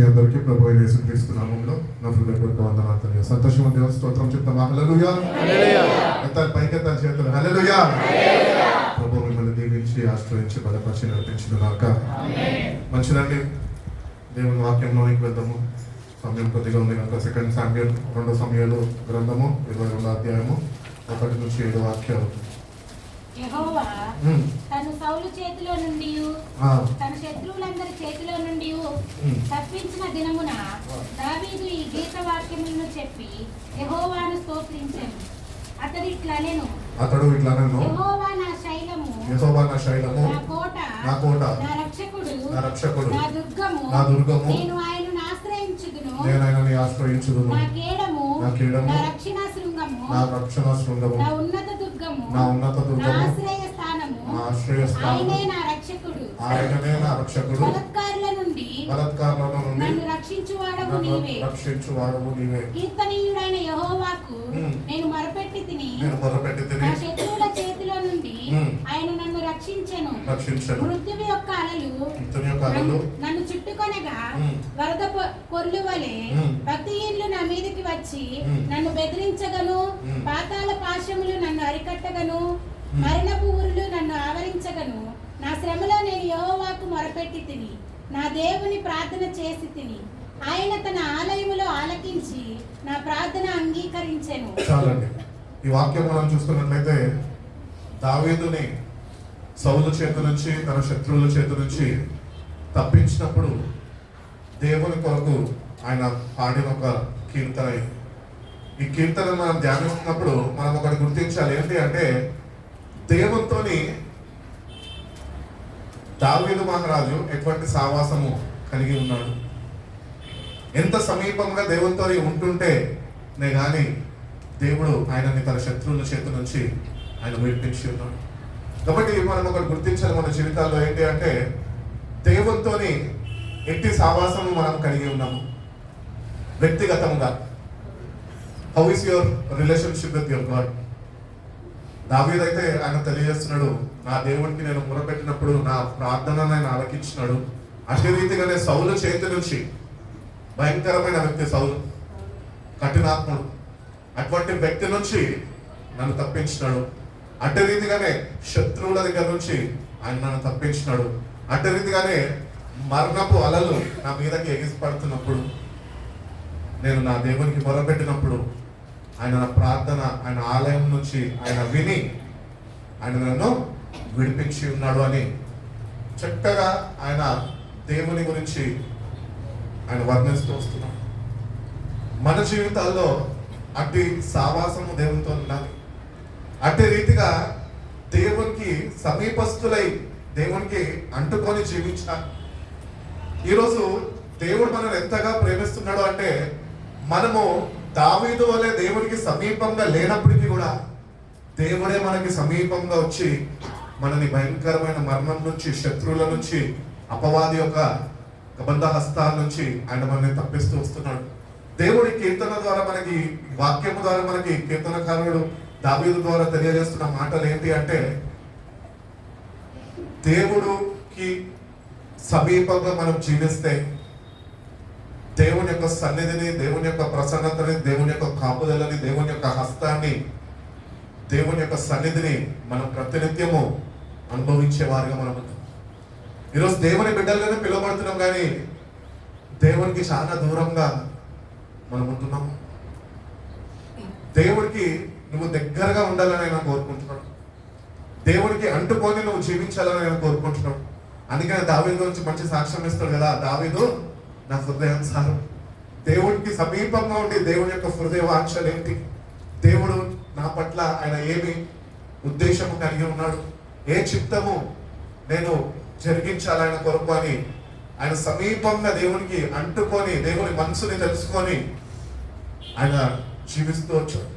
మీ అందరికీ ప్రభు అయిన యేసుక్రీస్తు నామములో నా హృదయపూర్వక వందనాలు. సంతోషం దేవుని స్తోత్రం చెప్తామా? హల్లెలూయా. ఎత్తాలి పైకి ఎత్తాలి చేతులు. హల్లెలూయా. ప్రభు మిమ్మల్ని దీవించి ఆశ్రయించి బలపరిచి నడిపించిన దాక మంచిదండి. దేవుని వాక్యంలోనికి వెళ్దాము. సమయం కొద్దిగా ఉంది కనుక 2 సామ్యూయల్ 2 సమయాలు గ్రంథము 22వ అధ్యాయము 1 నుంచి 7 వాక్యాలు. యెహోవా తను సౌలు చేతిలో నుండి తన శత్రువులందరి చేతిలో నుండి తప్పించిన దినమున దావీదు ఈ గీత వాక్యములను చెప్పి యెహోవాను స్తోత్రించెను. అతడు ఇట్లా అనెను, యెహోవా నా శైలము, నా కోట, నా రక్షకుడు, నా దుర్గము, నేను ఆయనను ఆశ్రయించుదును, నా కేడము, నా రక్షణ శృంగము, నా ఉన్నత దుర్గము, నా ఆశ్రయ స్థానము, ఆయనే నా రక్షకుడు, బలత్కారుల నుండి నన్ను రక్షించువాడవు నీవే. కీర్తనీయుడైన యెహోవాకు నేను మొరపెట్టి తిని, నా శత్రువుల చేతిలో నుండి ఆయన నన్ను రక్షించెను. మృత్యువు యొక్క అలలు నన్ను చుట్టుకొనగా వరద పొర్లు వలె భక్తిహీనులు నా మీదకి వచ్చి నన్ను బెదిరించగను, పాతాళ పాశములు నన్ను అరికట్టగను, మరణపు ఊరులు నన్ను ఆవరించగను. నా శ్రమలో నేను యెహోవాకు మొరపెట్టి తిని, నా దేవుని ప్రార్థన చేసి తిని, ఆయన తన ఆలయములో ఆలకించి నా ప్రార్థన అంగీకరించెను. చాలండి. ఈ వాక్యం మనం చూసుకున్నట్లయితే దావీదుని సౌలు చేతి నుంచి, తన శత్రువుల చేతి నుంచి తప్పించినప్పుడు దేవుని కొరకు ఆయన పాడిన ఒక కీర్తన. ఈ కీర్తన మనం ధ్యానిస్తున్నప్పుడు మనం ఒకటి గుర్తించాలి. ఏంటి అంటే, దేవునితోని దావీదు మహారాజు ఎటువంటి సావాసము కలిగి ఉన్నాడు. ఎంత సమీపంగా దేవునితో ఉంటుంటే నే కానీ దేవుడు ఆయనని తన శత్రువుల చేతి నుంచి ఆయన విడిపించి ఉన్నాడు. కాబట్టి మనం ఒకటి గుర్తించాలి మన జీవితాల్లో. ఏంటి అంటే, దేవునితోని ఎట్టి సావాసము మనం కలిగి ఉన్నాము వ్యక్తిగతంగా. How is your relationship with your God? దావీదు అయితే ఆయన తెలియజేస్తున్నాడు, నా దేవుడికి నేను మొరపెట్టినప్పుడు నా ప్రార్థన ఆయన ఆలకించినాడు. అదే రీతిగానే సౌలు చేతి నుంచి, భయంకరమైన వ్యక్తి సౌలు, కఠినాత్ముడు, అటువంటి వ్యక్తి నుంచి నన్ను తప్పించినాడు. అట్టి రీతిగానే శత్రువుల దగ్గర నుంచి ఆయన నన్ను తప్పించినాడు. అట్టి రీతిగానే మరణపు అలలు నా మీదకి ఎగిసిపడుతున్నప్పుడు నేను నా దేవునికి మొరపెట్టినప్పుడు ఆయన నా ప్రార్థన, ఆయన ఆలయం నుంచి ఆయన విని ఆయన నన్ను విడిపించి ఉన్నాడు అని చక్కగా ఆయన దేవుని గురించి ఆయన వర్ణిస్తూ వస్తున్నాడు. మన జీవితాల్లో అట్టి సావాసము దేవునితో ఉండాలి. అట్టి రీతిగా దేవునికి సమీపస్తులై దేవునికి అంటుకొని జీవించాలి. ఈరోజు దేవుడు మనల్ని ఎంతగా ప్రేమిస్తున్నాడు అంటే, మనము దావీదు వలె దేవునికి సమీపంగా లేనప్పటికీ కూడా దేవుడే మనకి సమీపంగా వచ్చి మనని భయంకరమైన మరణం నుంచి, శత్రువుల నుంచి, అపవాది యొక్క కబంధ హస్తాల నుంచి ఆయన మనల్ని తప్పిస్తూ వస్తున్నాడు. దేవుడి కీర్తన ద్వారా మనకి, వాక్యము ద్వారా మనకి కీర్తనకారుడు దావీదు ద్వారా తెలియజేస్తున్న మాటలు ఏంటి అంటే, దేవుడికి సమీపంగా మనం జీవిస్తే దేవుని యొక్క సన్నిధిని, దేవుని యొక్క ప్రసన్నతని, దేవుని యొక్క కాపుదలని, దేవుని యొక్క హస్తాన్ని, దేవుని యొక్క సన్నిధిని మనం ప్రతినిత్యము అనుభవించే వారిగా మనం ఉన్నాం. ఈరోజు దేవుని బిడ్డలుగానే పిలువబడుతున్నాం, కానీ దేవునికి చాలా దూరంగా మనం ఉంటున్నాము. దేవుడికి నువ్వు దగ్గరగా ఉండాలని ఆయన కోరుకుంటున్నాడు. దేవుడికి అంటుకొని నువ్వు జీవించాలని ఆయన కోరుకుంటున్నాడు. అందుకని దావీదు గురించి మంచి సాక్ష్యం ఇస్తాడు కదా, దావీదు నా హృదయానుసారం. దేవుడికి సమీపంగా ఉండి దేవుడి యొక్క హృదయ వాంఛలు ఏంటి, దేవుడు నా పట్ల ఆయన ఏమి ఉద్దేశము కలిగి ఉన్నాడు, ఏ చిత్తము నేను జరిగించాలి ఆయన కొరకు అని ఆయన సమీపంగా దేవునికి అంటుకొని దేవుని మనసుని తెలుసుకొని ఆయన జీవిస్తూ వచ్చాడు.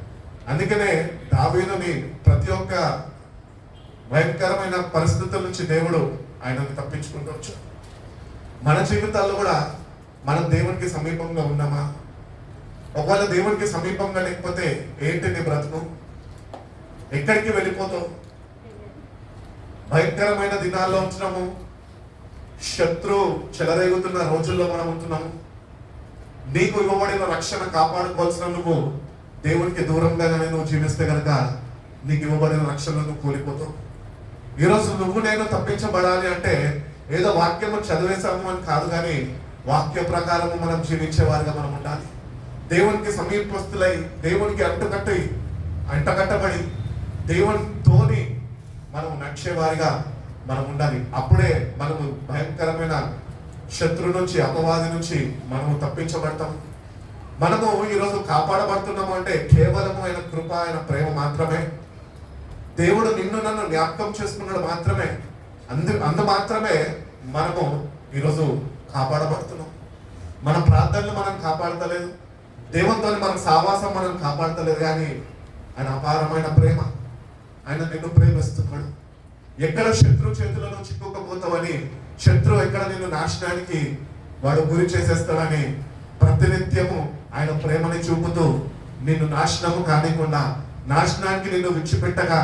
అందుకనే దావీదుని ప్రతి ఒక్క భయంకరమైన పరిస్థితుల నుంచి దేవుడు ఆయనని తప్పించుకుంటూ వచ్చాడు. మన జీవితాల్లో కూడా మనం దేవునికి సమీపంగా ఉన్నామా? ఒకవేళ దేవునికి సమీపంగా లేకపోతే ఏంటి నీ బ్రతుకు? ఎక్కడికి వెళ్ళిపోతావు? భయంకరమైన దినాల్లో ఉంటున్నాము, శత్రు చెలరేగుతున్న రోజుల్లో మనం ఉంటున్నాము. నీకు ఇవ్వబడిన రక్షణ కాపాడుకోవాల్సిన నువ్వు దేవునికి దూరంగా కానీ నువ్వు జీవిస్తే కనుక నీకు ఇవ్వబడిన రక్షణ నువ్వు కోల్పోతావు. ఈరోజు నువ్వు నేను తప్పించబడాలి అంటే ఏదో వాక్యము చదివేశాము అని కాదు, కానీ వాక్య ప్రకారము మనం జీవించే వారిగా మనం ఉండాలి. దేవునికి సమీపస్తులై, దేవునికి అంటకట్టబడి దేవునితోని మనం నడిచేవారిగా మనం ఉండాలి. అప్పుడే మనము భయంకరమైన శత్రు నుంచి, అపవాది నుంచి మనము తప్పించబడతాం. మనము ఈరోజు కాపాడబడుతున్నాము అంటే కేవలము ఆయన కృప, ఆయన ప్రేమ మాత్రమే. దేవుడు నిన్ను నన్ను జ్ఞాపకం చేసుకున్నాడు మాత్రమే. అందు మాత్రమే మనము ఈరోజు కాపాడబడుతున్నాం. మన ప్రార్థనలు మనం కాపాడతలేదు, దేవునితో మన సావాసం మనం కాపాడతలేదు, కానీ ఆయన అపారమైన ప్రేమ, ఆయన నిన్ను ప్రేమిస్తున్నాడు. ఎక్కడ శత్రు చేతులలో చిక్కుకపోతావని, శత్రువు ఎక్కడ నిన్ను నాశనానికి వాడు గురి చేసేస్తాడని ప్రతినిత్యము ఆయన ప్రేమని చూపుతూ నిన్ను నాశనము కానికుండా, నాశనానికి నిన్ను విడిచిపెట్టగా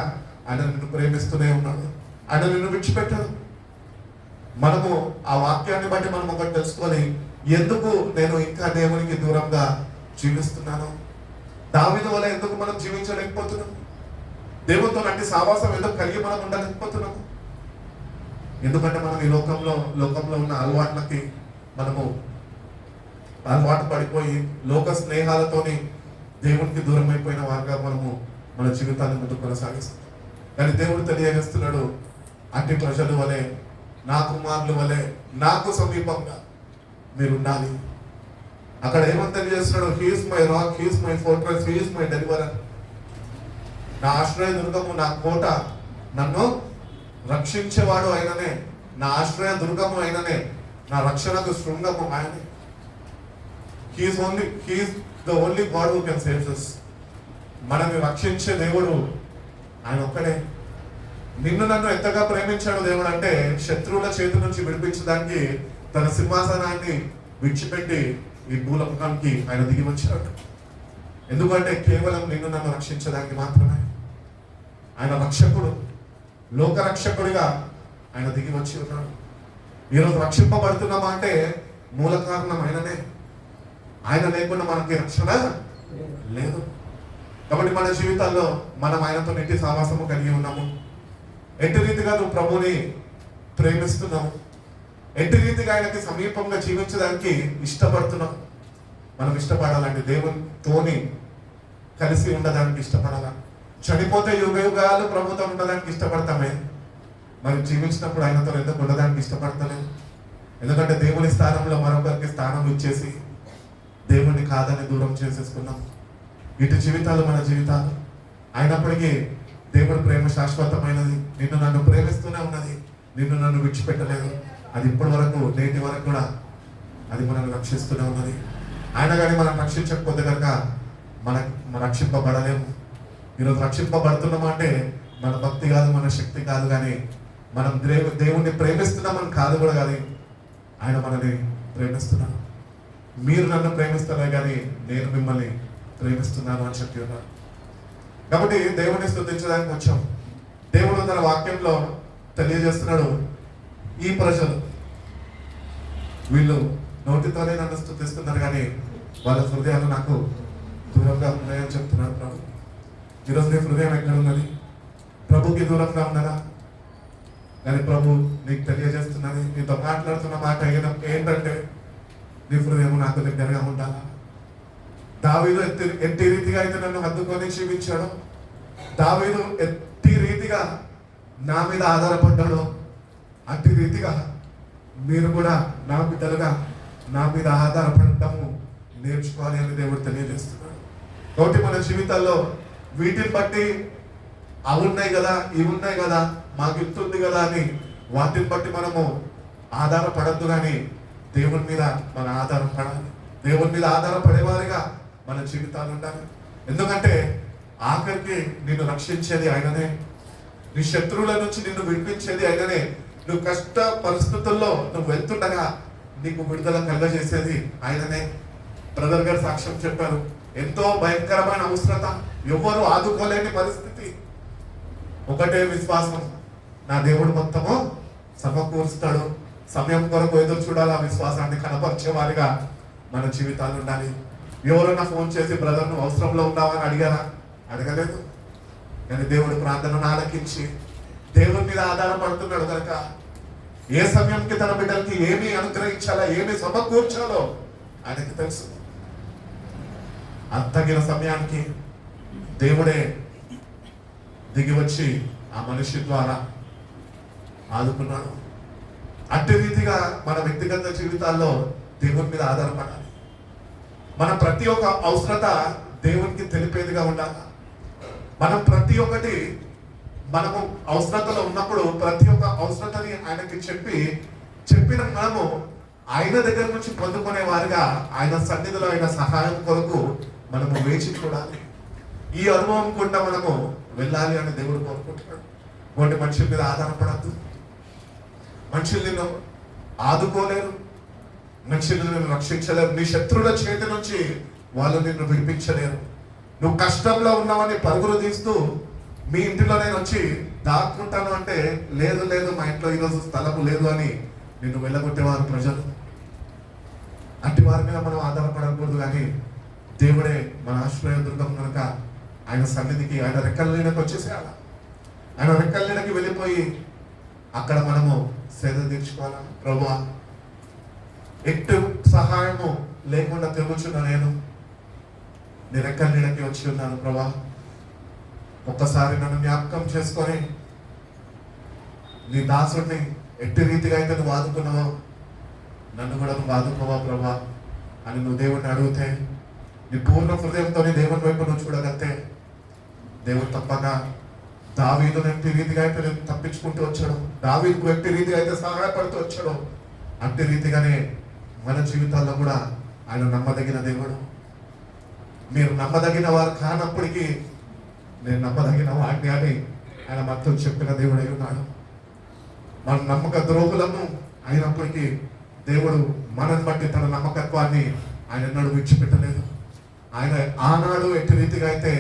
ఆయన నిన్ను ప్రేమిస్తూనే ఉన్నాడు. ఆయన నిన్ను విడిచిపెట్టడు. మనము ఆ వాక్యాన్ని బట్టి మనం ఒకటి తెలుసుకొని, ఎందుకు నేను ఇంకా దేవునికి దూరంగా జీవిస్తున్నాను? దావీదు వల్ల ఎందుకు మనం జీవించలేకపోతున్నాము? దేవునితో అంటే సావాసం ఎందుకు కలిగి మనం ఉండలేకపోతున్నాము? ఎందుకంటే మనం ఈ లోకంలో ఉన్న అలవాట్లకి మనము అలవాటు పడిపోయి లోక స్నేహాలతోని దేవునికి దూరం అయిపోయిన వారుగా మనము మన జీవితాన్ని ముందుకు కొనసాగిస్తాం. కానీ దేవుడు తెలియజేస్తున్నాడు, అట్టి ప్రజల వలె, నా కుమారుల వలె నాకు సమీపంగా మీరు ఉండాలి. అక్కడ ఏమని తెలియజేస్తున్నాడు? He's my rock, he's my fortress, he's my deliverer. నా ఆశ్రయ దుర్గము, నా కోట, నన్ను రక్షించేవాడు ఆయననే, నా ఆశ్రయ దుర్గము ఆయననే, నా రక్షణకు శృంగము ఆయనే. He's the only god who can save us. మనల్ని రక్షించే దేవుడు ఆయన ఒక్కడే. నిన్ను నన్ను ఎంతగా ప్రేమించాడు దేవుడు అంటే, శత్రువుల చేతి నుంచి విడిపించడానికి తన సింహాసనాన్ని విడిచిపెట్టి ఈ భూలోకానికి ఆయన దిగి వచ్చాడు. ఎందుకంటే కేవలం నిన్ను నన్ను రక్షించడానికి మాత్రమే. ఆయన రక్షకుడు, లోక రక్షకుడిగా ఆయన దిగి వచ్చి ఉన్నాడు. ఈరోజు రక్షింపబడుతున్నామా అంటే మూల కారణం ఆయననే. ఆయన లేకుండా మనకి రక్షణ లేదు. కాబట్టి మన జీవితాల్లో మనం ఆయనతో ఎట్టి సావాసము కలిగి ఉన్నాము. ఎట్టి రీతిగా నువ్వు ప్రభుని ప్రేమిస్తున్నావు, ఎట్టి రీతిగా ఆయనకి సమీపంగా జీవించడానికి ఇష్టపడుతున్నావు. మనం ఇష్టపడాలంటే దేవునితోని కలిసి ఉండడానికి ఇష్టపడాలా. చనిపోతే యుగాలు ప్రభుతో ఉండడానికి ఇష్టపడతామే, మరి జీవించినప్పుడు ఆయనతో ఎందుకు ఉండడానికి ఇష్టపడతలేదు? ఎందుకంటే దేవుని స్థానంలో మరొకరికి స్థానం ఇచ్చేసి దేవుణ్ణి కాదని దూరం చేసేసుకున్నాం. ఇటు జీవితాలు మన జీవితాలు అయినప్పటికీ దేవుడి ప్రేమ శాశ్వతమైనది. నిన్ను నన్ను ప్రేమిస్తూనే ఉన్నది, నిన్ను నన్ను విడిచిపెట్టలేదు. అది ఇప్పటి వరకు, నేటి వరకు కూడా అది మనల్ని రక్షిస్తూనే ఉన్నది. ఆయన కానీ మనం రక్షించకపోతే కనుక మనం రక్షింపబడలేము. ఈరోజు రక్షింపబడుతున్నాం అంటే మన భక్తి కాదు, మన శక్తి కాదు, కానీ మనం దేవుణ్ణి ప్రేమిస్తున్నామని కాదు కూడా, కానీ ఆయన మనల్ని ప్రేమిస్తున్నాడు. మీరు నన్ను ప్రేమిస్తారే కానీ నేను మిమ్మల్ని ప్రేమిస్తున్నాను అని చెప్పి ఉన్నారు. కాబట్టి దేవుని స్తుతించడానికి వచ్చాం. దేవుడు తన వాక్యంలో తెలియజేస్తున్నాడు, ఈ ప్రజలు వీళ్ళు నోటితోనే నన్ను స్తుతిస్తున్నారు కానీ వాళ్ళ హృదయాలు నాకు దూరంగా ఉన్నాయని చెప్తున్నాడు ప్రభు. ఈరోజు నీ హృదయం ఎక్కడ ఉన్నది? ప్రభుకి దూరంగా ఉన్నదా? కానీ ప్రభు నీకు తెలియజేస్తున్నది, నీతో మాట్లాడుతున్న మాట ఏంటంటే నీ హృదయం నాకు దగ్గరగా ఉండాలా. దావీదు ఎట్టి రీతిగా అయితే నన్ను హద్దుకొని జీవించాడో, దావీదు ఎట్టి రీతిగా నా మీద ఆధారపడ్డాడో, అట్టి రీతిగా మీరు కూడా నా బిడ్డలుగా నా మీద ఆధారపడటము నేర్చుకోవాలి అని దేవుడు తెలియజేస్తున్నాడు. కాబట్టి మన జీవితాల్లో వీటిని బట్టి అవి ఉన్నాయి కదా, ఇవి ఉన్నాయి కదా, మాకు ఇంతుంది కదా అని వాటిని బట్టి మనము ఆధారపడద్దు, కానీ దేవుని మీద మన ఆధారపడాలి. దేవుని మీద ఆధారపడేవారిగా మన జీవితాలు ఉండాలి. ఎందుకంటే ఆఖరికి నిన్ను రక్షించేది ఆయననే, నీ శత్రువుల నుంచి నిన్ను విడిపించేది ఆయననే. నువ్వు కష్ట పరిస్థితుల్లో నువ్వు వెళ్తుండగా నీకు విడుదల కలుగజేసేది ఆయననే. బ్రదర్ గారు సాక్ష్యం చెప్పారు, ఎంతో భయంకరమైన అవసరత, ఎవరు ఆదుకోలేని పరిస్థితి, ఒకటే విశ్వాసం, నా దేవుడు మొత్తము సమకూరుస్తాడు. సమయం కొరకు ఎదురు చూడాలి, ఆ విశ్వాసాన్ని కనపరిచే వారిగా మన జీవితాలు ఉండాలి. ఎవరన్నా ఫోన్ చేసి బ్రదర్ నువ్వు అవసరంలో ఉన్నావా అని అడిగారా? అడగలేదు. కానీ దేవుడి ప్రార్థనను ఆలకించి దేవుడి మీద ఆధారపడుతున్నాడు కనుక ఏ సమయంకి తన బిడ్డలకి ఏమి అనుగ్రహించాలో, ఏమి సమకూర్చాలో ఆయనకి తెలుసు. తగిన సమయానికి దేవుడే దిగి వచ్చి ఆ మనిషి ద్వారా ఆదుకున్నాడు. అట్టి రీతిగా మన వ్యక్తిగత జీవితాల్లో దేవుని మీద ఆధారపడాలి. మన ప్రతి ఒక్క అవసరత దేవునికి తెలిపేదిగా ఉండాలి. మనం ప్రతి ఒక్కటి మనము అవసరతలో ఉన్నప్పుడు ప్రతి ఒక్క అవసరతని ఆయనకి చెప్పిన మనము ఆయన దగ్గర నుంచి పొందుకునే వారిగా ఆయన సన్నిధిలో ఆయన సహాయం కొరకు మనము వేచి చూడాలి. ఈ అనుభవం కూడా మనము వెళ్ళాలి అని దేవుడు కోరుకుంటున్నాడు. కొన్ని మనుషుల మీద ఆధారపడద్దు. మనుషులు నిన్ను ఆదుకోలేరు, మనుషులు నిన్ను రక్షించలేరు. నీ శత్రువుల చేతి నుంచి వాళ్ళు నిన్ను విడిపించలేరు. నువ్వు కష్టంలో ఉన్నావని పరుగులు తీస్తూ మీ ఇంటిలో నేను వచ్చి దాక్కుంటాను అంటే లేదు లేదు మా ఇంట్లో ఈరోజు స్థలము లేదు అని నిన్ను వెళ్ళగొట్టేవారు ప్రజలు. అట్టి వారి మీద మనం ఆధారపడకూడదు. కానీ దేవుడే మన ఆశ్రయదుర్గం కనుక ఆయన సన్నిధికి, ఆయన రెక్కల నీడకి వచ్చేసేయాలి. ఆయన రెక్కల నీడకి వెళ్ళిపోయి అక్కడ మనము సేద తీర్చుకోవాలా. ప్రభువా, ఎట్టు సహాయము లేకుండా తిరుగుచున్న నేను నీ రెక్కల నీడకి వచ్చి ఉన్నాను ప్రభా. ఒక్కసారి నన్ను జ్ఞాపకం చేసుకొని నీ దాసుడిని ఎట్టి రీతిగా అయితే నువ్వు ఆదుకున్నావో నన్ను కూడా నువ్వు ఆదుకోవా ప్రభా అని నువ్వు దేవుడిని అడిగితే, నీ పూర్ణ హృదయంతో దేవుని వైపు నువ్వు చూడగలితే దేవుడు తప్పక దావీదును ఎట్టి రీతిగా అయితే తప్పించుకుంటూ వచ్చాడు, దావీదుకు ఎట్టి రీతిగా అయితే సహాయపడుతూ వచ్చాడు, అట్టి రీతిగానే మన జీవితాల్లో కూడా ఆయన నమ్మదగిన దేవుడు. మీరు నమ్మదగిన వారు కానప్పటికీ నేను నమ్మదగిన వాడిని అని ఆయన మొత్తం చెప్పిన దేవుడై ఉన్నాడు. మన నమ్మక ద్రోహులము అయినప్పటికీ దేవుడు మనని బట్టి తన నమ్మకత్వాన్ని ఆయన ఎన్నడూ విడిచిపెట్టలేదు. ఆయన ఆనాడు ఎట్టి రీతిగా అయితే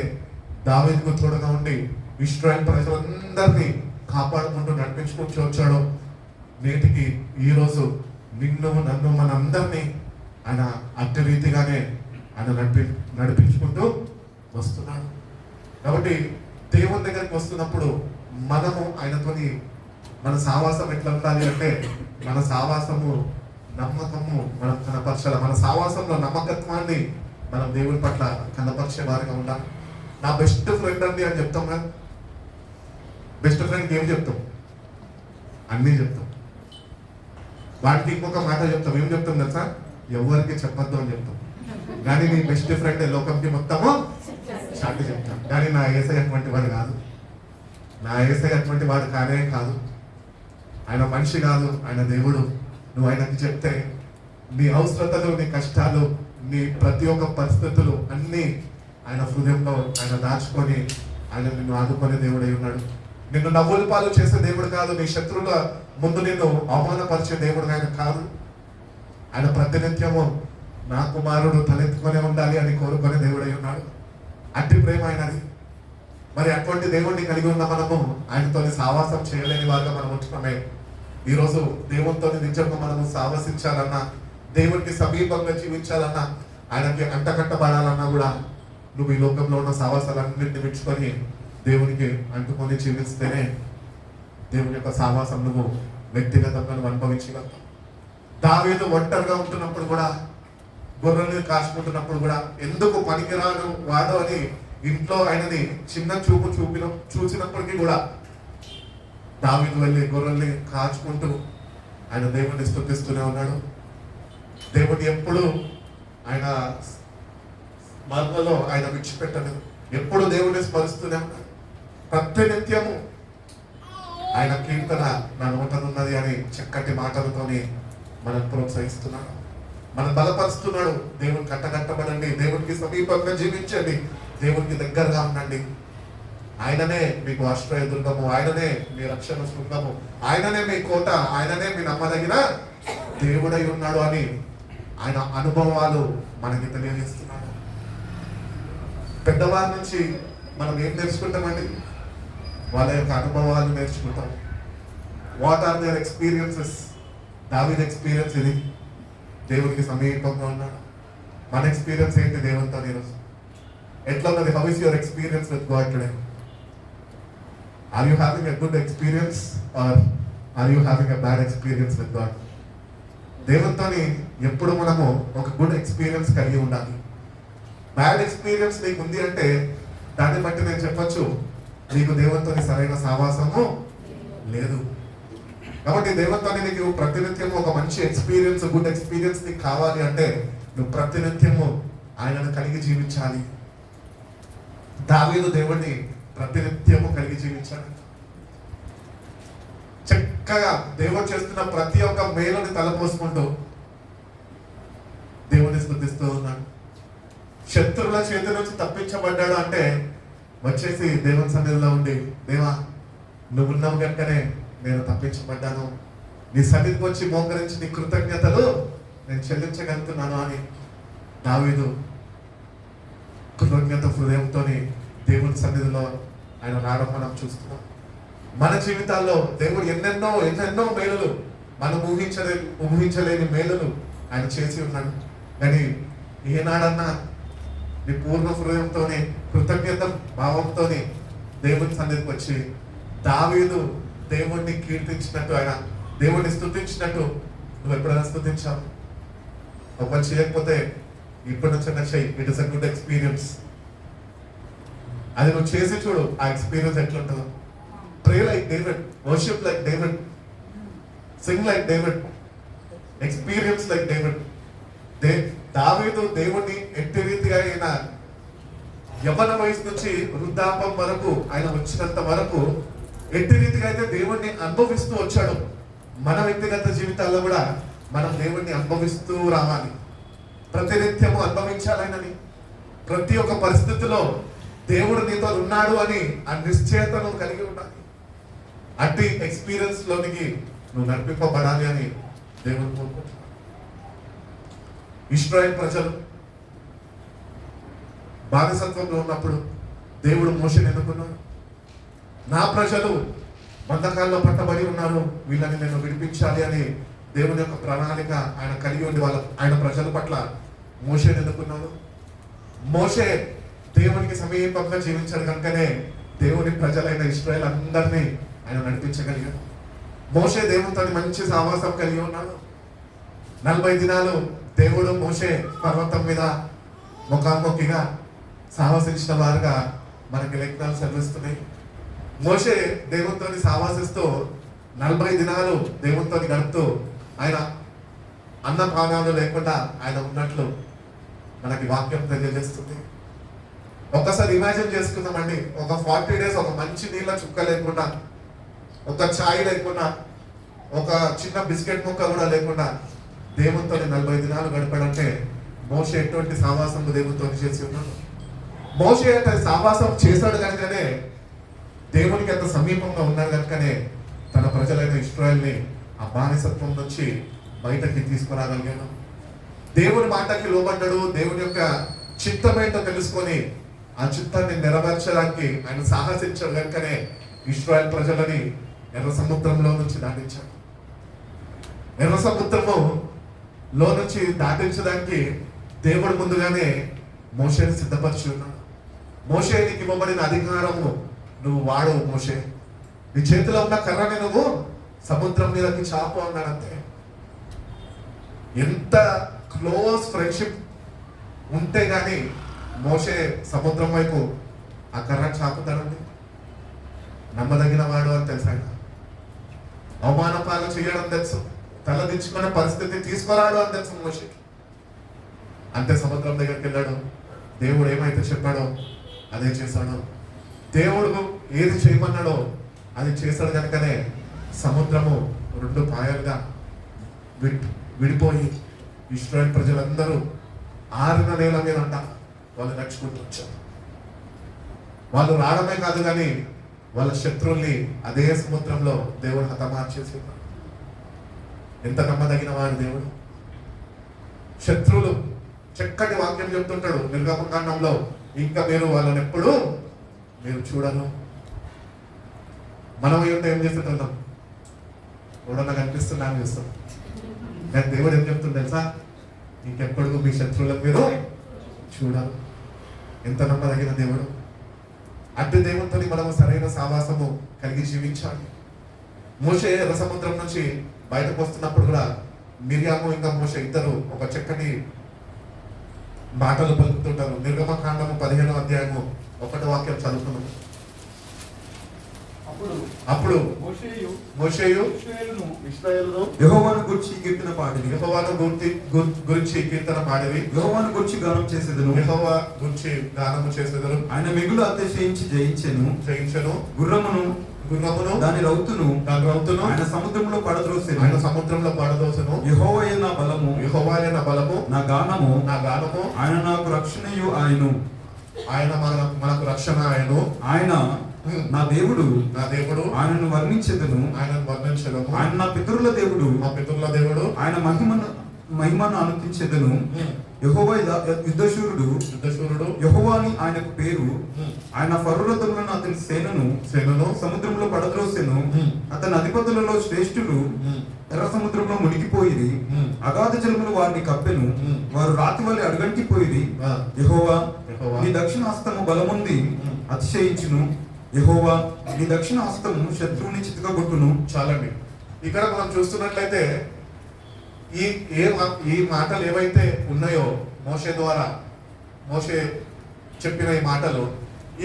దావీదుకు తోడుగా ఉండి ఇశ్రాయేలు ప్రజలందరినీ కాపాడుకుంటూ నడిపించుకుంటూ వచ్చాడు, నేటికి ఈరోజు నిన్ను నన్ను మనందరినీ ఆయన అట్టి రీతిగానే ఆయన నడిపించుకుంటూ వస్తున్నాడు. కాబట్టి దేవుని దగ్గరికి వస్తున్నప్పుడు మనము ఆయనతోని మన సావాసం ఎట్లా ఉండాలి అంటే, మన సావాసము నమ్మకము మనం కనపరచాలి. మన సావాసంలో నమ్మకత్వాన్ని మనం దేవుని పట్ల కనపరిచే వారిగా ఉండాలి. నా బెస్ట్ ఫ్రెండ్ అండి అని చెప్తాం కదా. బెస్ట్ ఫ్రెండ్కి ఏం చెప్తాం? అన్నీ చెప్తాం. వాటికి ఇంకొక మాట చెప్తాం. ఏం చెప్తాం తెలుసా? ఎవరికి చెప్పొద్దు అని చెప్తాం. కానీ నీ బెస్ట్ ఫ్రెండ్ లోకంకి మొత్తము చాటి చెప్తాం. కానీ నా ఏసై అటువంటి వాడు కాదు. నా ఏసై అటువంటి వాడు కానే కాదు. ఆయన మనిషి కాదు, ఆయన దేవుడు. నువ్వు ఆయనకి చెప్తే నీ అవసరతలు, నీ కష్టాలు, నీ ప్రతి ఒక్క పరిస్థితులు అన్నీ ఆయన హృదయంలో ఆయన దాచుకొని ఆయన నిన్ను ఆదుకునే దేవుడై ఉన్నాడు. నిన్ను నవ్వుల పాలు చేసే దేవుడు కాదు. నీ శత్రువుల ముందు నిన్ను అవమానపరిచే దేవుడు ఆయన కాదు. ఆయన ప్రతినిత్యము నా కుమారుడు తలెత్తుకొనే ఉండాలి అని కోరుకునే దేవుడై ఉన్నాడు. అట్టి ప్రేమ ఆయనది. మరి అటువంటి దేవుడిని కలిగి ఉన్న మనము ఆయనతో సావాసం చేయలేని వారుగా మనం ఉంటున్నామే. ఈరోజు దేవునితో నిజంగా మనము సావసించాలన్నా, దేవునికి సమీపంగా జీవించాలన్నా, ఆయనకి అంటకట్టబడాలన్నా కూడా నువ్వు ఈ లోకంలో ఉన్న సావాసాలన్నింటినీ విడుచుకొని దేవునికి అంటుకొని జీవిస్తేనే దేవుని యొక్క సావాసం నువ్వు వ్యక్తిగతంగా నువ్వు అనుభవించగలవు. దావీదు ఒంటరిగా ఉంటున్నప్పుడు కూడా, గొర్రెల్ని కాచుకుంటున్నప్పుడు కూడా, ఎందుకు పనికిరాను వాడు అని ఇంట్లో ఆయనని చిన్న చూపు చూసినప్పటికీ కూడా దావీదు వెళ్ళి గొర్రెల్ని కాచుకుంటూ ఆయన దేవుడిని స్తుతిస్తూనే ఉన్నాడు. దేవుడు ఎప్పుడు ఆయన మార్గంలో ఆయన విడిచిపెట్టలేదు. ఎప్పుడు దేవుడిని స్మరిస్తూనే ఉన్నాడు. ప్రతినిత్యము ఆయన కీర్తన నా నోటనున్నది అని చక్కటి మాటలతోని మనం ప్రోత్సహిస్తున్నాడు, మనం బలపరుస్తున్నాడు. దేవుని కట్టబడండి, దేవునికి సమీపంగా జీవించండి, దేవునికి దగ్గరగా ఉండండి. ఆయననే మీకు ఆశ్రయ దుర్గము, ఆయననే మీ రక్షణ శృంగము, ఆయననే మీ కోట, ఆయననే మీ నమ్మదగిన దేవుడై ఉన్నాడు అని ఆయన అనుభవాలు మనకి తెలియజేస్తున్నాడు. పెద్దవారి నుంచి మనం ఏం నేర్చుకుంటామండి? వాళ్ళ యొక్క అనుభవాలు నేర్చుకుంటాం. What are their experiences? దావీదు ఎక్స్పీరియన్స్ ఇది. దేవునికి సమీపంగా ఉన్నాడు. మన ఎక్స్పీరియన్స్ ఏంటి దేవునితో ఈరోజు? ఎట్లా ఉన్నది? How is your experience with God today? Are you having a good experience are are you having a bad experience with God? దేవునితోని ఎప్పుడు మనము ఒక గుడ్ ఎక్స్పీరియన్స్ కలిగి ఉండాలి. బ్యాడ్ ఎక్స్పీరియన్స్ నీకు ఉంది అంటే దాన్ని బట్టి నేను చెప్పొచ్చు, నీకు దేవునితోని సరైన సావాసము లేదు. కాబట్టి దేవునితోని నీకు ప్రతినిత్యము ఒక మంచి ఎక్స్పీరియన్స్, గుడ్ ఎక్స్పీరియన్స్ నీకు కావాలి అంటే నువ్వు ప్రతినిత్యము ఆయనను కలిగి జీవించాలి. దావీదు దేవుడిని ప్రతినిత్యము కలిగి జీవించాడు. చక్కగా దేవుడు చేస్తున్న ప్రతి ఒక్క మేలుని తలపోసుకుంటూ దేవుడిని స్తుతిస్తూ ఉన్నాడు. శత్రువుల చేతి నుంచి తప్పించబడ్డాడు అంటే వచ్చేసి దేవుని సన్నిధిలో ఉండి, దేవా నువ్వున్నావు కనుకనే నేను తప్పించబడ్డాను, నీ సన్నిధికి వచ్చి మోకరించి నీ కృతజ్ఞతలు నేను చెల్లించగలుగుతున్నాను అని దావీదు కృతజ్ఞత హృదయంతో దేవుని సన్నిధిలో ఆయన రావడం మనం చూస్తున్నాం. మన జీవితాల్లో దేవుడు ఎన్నెన్నో ఎన్నెన్నో మేలులు, మనం ఊహించలేని మేలులు ఆయన చేసి ఉన్నాడు. కానీ ఏనాడన్నా నీ పూర్ణ హృదయంతోనే కృతజ్ఞత భావంతోనే దేవుని సన్నిధికి వచ్చి దావీదు దేవుణ్ణి కీర్తించినట్టు, ఆయన దేవుణ్ణి స్తుతించినట్టు నువ్వు ఎప్పుడైనా స్తుతించావు? ఒకవేళ చేయకపోతే ఇప్పుడు చిన్న చెయ్యి. It is a good experience. అది నువ్వు చేసి చూడు, ఆ ఎక్స్పీరియన్స్ ఎట్లుంటుందో. ప్రే like David, worship like David, Singh like David, experience like David. దావీదు దేవుణ్ణి ఎట్టి రీతిగా ఆయన యవ్వన వయసు నుంచి వృద్ధాపం వరకు ఆయన వచ్చినంత వరకు ఎట్టి రీతిగా అయితే దేవుణ్ణి అనుభవిస్తూ వచ్చాడు. మన వ్యక్తిగత జీవితాల్లో కూడా మనం దేవుణ్ణి అనుభవిస్తూ రావాలి. ప్రతినిత్యము అనుభవించాలనని, ప్రతి ఒక్క పరిస్థితిలో దేవుడు నీతో ఉన్నాడు అని ఆ నిశ్చయతను కలిగి ఉండాలి. అట్టి ఎక్స్పీరియన్స్ లోనికి నువ్వు నడిపింపబడాలి అని దేవుడు కోరుకుంటున్నాడు. ఇశ్రాయేల్ ప్రజలు బానిసత్వంలో ఉన్నప్పుడు దేవుడు మోషేని ఎన్నుకున్నాడు. నా ప్రజలు బంధకాల్లో పట్టబడి ఉన్నారు, వీళ్ళని నేను విడిపించాలి అని దేవుని యొక్క ప్రణాళిక ఆయన కలిగి ఉండి ఆయన ప్రజల పట్ల మోషేని ఎన్నుకున్నాడు. మోషే దేవునికి సమీపంగా జీవించాడు కనుకనే దేవుని ప్రజలైన ఇశ్రాయేల్ అందరినీ ఆయన నడిపించగలిగాడు. మోషే దేవునితో మంచి సావాసం కలిగి ఉన్నాడు. 40 దినాలు దేవుడు మోషే పర్వతం మీద ముఖాముఖిగా సావాసించిన వారుగా మనకి లేఖనాలు సెలవిస్తున్నాయి. మోషే దేవునితో సావాసిస్తూ 40 దినాలు దేవునితో గడుపుతూ ఆయన అన్నపానాలు లేకుండా ఆయన ఉన్నట్లు మనకి వాక్యం తెలియజేస్తుంది. ఒక్కసారి ఇమాజిన్ చేసుకుందామండి, ఒక 40 days ఒక మంచి నీళ్ళ చుక్క లేకుండా, ఒక ఛాయ్ లేకుండా, ఒక చిన్న బిస్కెట్ ముక్క కూడా లేకుండా దేవునితో 40 దినాలు గడపడంటే మోషే ఎటువంటి సావాసం దేవునితో చేసి ఉన్నాడు. మోషే అంటే సావాసం చేశాడు కనుకనే, దేవునికి ఎంత సమీపంగా ఉన్నాడు కనుకనే తన ప్రజలైన ఇశ్రాయేల్ని ఆ బానిసత్వం నుంచి బయటకి తీసుకురాగలిగాడు. దేవుని మాటకి లోబడ్డాడు. దేవుని యొక్క చిత్తమేంటో తెలుసుకొని ఆ చిత్తాన్ని నెరవేర్చడానికి ఆయన సాహసించాడు కనుకనే ఇశ్రాయేల్ ప్రజలని ఎర్ర సముద్రంలో నుంచి దాటించాడు. ఎర్ర సముద్రము లో నుంచి దాటించడానికి దేవుడు ముందుగానే మోషేని సిద్ధపరిచి ఉన్నాడు. మోషే నీకు ఇవ్వబడిన అధికారము నువ్వు వాడు. మోషే నీ చేతిలో ఉన్న కర్రని నువ్వు సముద్రం మీదకి చాపు అన్నాడంతే. ఎంత క్లోజ్ ఫ్రెండ్షిప్ ఉంటే గాని మోషే సముద్రం వైపు ఆ కర్ర చాపుతాడండి. నమ్మదగిన వాడు అని తెలుసు. ఆయన అవమాన పాలు చేయడం తెలుసు, తలదించుకునే పరిస్థితి తీసుకురాడు అని తెలుసు మోషేకి. అంతే సముద్రం దగ్గరికి వెళ్ళాడు. దేవుడు ఏమైతే చెప్పాడో అదే చేశాడు. దేవుడు ఏది చేయమన్నాడో అది చేశాడు కనుకనే సముద్రము 2 పాయలుగా విడిపోయి ఇశ్రాయేల్ ప్రజలందరూ ఆరిన నేల మీద అంట వాళ్ళు నడుచుకుంటూ వచ్చారు. వాళ్ళు రావడమే కాదు కానీ వాళ్ళ శత్రువుల్ని అదే సముద్రంలో దేవుడు హతమార్చేసి ఉన్నాడు. ఎంత నమ్మదగిన వాడు దేవుడు. శత్రువులు చక్కటి వాక్యం చెప్తుంటాడు నిర్గమకాండంలో, ఇంకా మీరు వాళ్ళని ఎప్పుడు మీరు చూడను. మనం ఏంటో ఏం చేస్తుంటున్నాం, ఎవడన్నా కనిపిస్తున్నా అని చూస్తాం. కానీ దేవుడు ఏం చెప్తుంది తెలుసా? ఇంకెప్పుడు మీ శత్రువులకు మీరు చూడాలి. ఎంత నమ్మదగిన దేవుడు! అట్టి దేవునితో మనము సరైన సావాసము కలిగి జీవించాలి. మోషే ఎర్ర సముద్రం నుంచి బయటకు వస్తున్నప్పుడు కూడా మిరియాము ఇంకా మోషే ఇద్దరు ఒక చక్కటి మాటలు పలుకుతుంటారు. నిర్గమకాండము 15వ అధ్యాయము 1వ వాక్యం చదువుతున్నాము. అప్పుడు మోషేయు ఇశ్రాయేలును యెహోవాను గురించి కీర్తన పాడిరి. యెహోవాను గురించి కీర్తన పాడిరి. యెహోవాను గురించి గానం చేసేదను. యెహోవా గురించి గానము చేసేదరు. ఆయన మిగులు అతిశయించి జయించెను. గుర్రమును దాని రౌతును ఆయన సముద్రంలో పడద్రోసెను. యెహోవాయే నా బలము నా గానము ఆయన నాకు రక్షణయు ఆయన మనకు రక్షణ ఆయన నా దేవుడు ఆయనను వర్ణించెదను. ఆయన నా పితరుల దేవుడు ఆయన మహిమను అనుతించెదను. యెహోవా యుద్ధశూరుడు యెహోవాని ఆయనకు పేరు. ఆయన పర్వతములను అతని సేనను సముద్రంలో పడద్రోసెను. అతని అధిపతులలో శ్రేష్ఠులు ఎర్ర సముద్రంలో మునిగిపోయిరి. అగాధ జలములు వారిని కప్పెను. వారు రాతి వలె అడుగంటిపోయిరి. యెహోవా నీ దక్షిణ హస్తము బలముంది అతిశయించును. యెహోవా నీ దక్షిణ హస్తము శత్రువుని చితకగొట్టును. చాలండి. ఇక్కడ మనం చూస్తున్నట్లయితే ఈ మాటలు ఏవైతే ఉన్నాయో మోషే ద్వారా మోషే చెప్పిన ఈ మాటలు,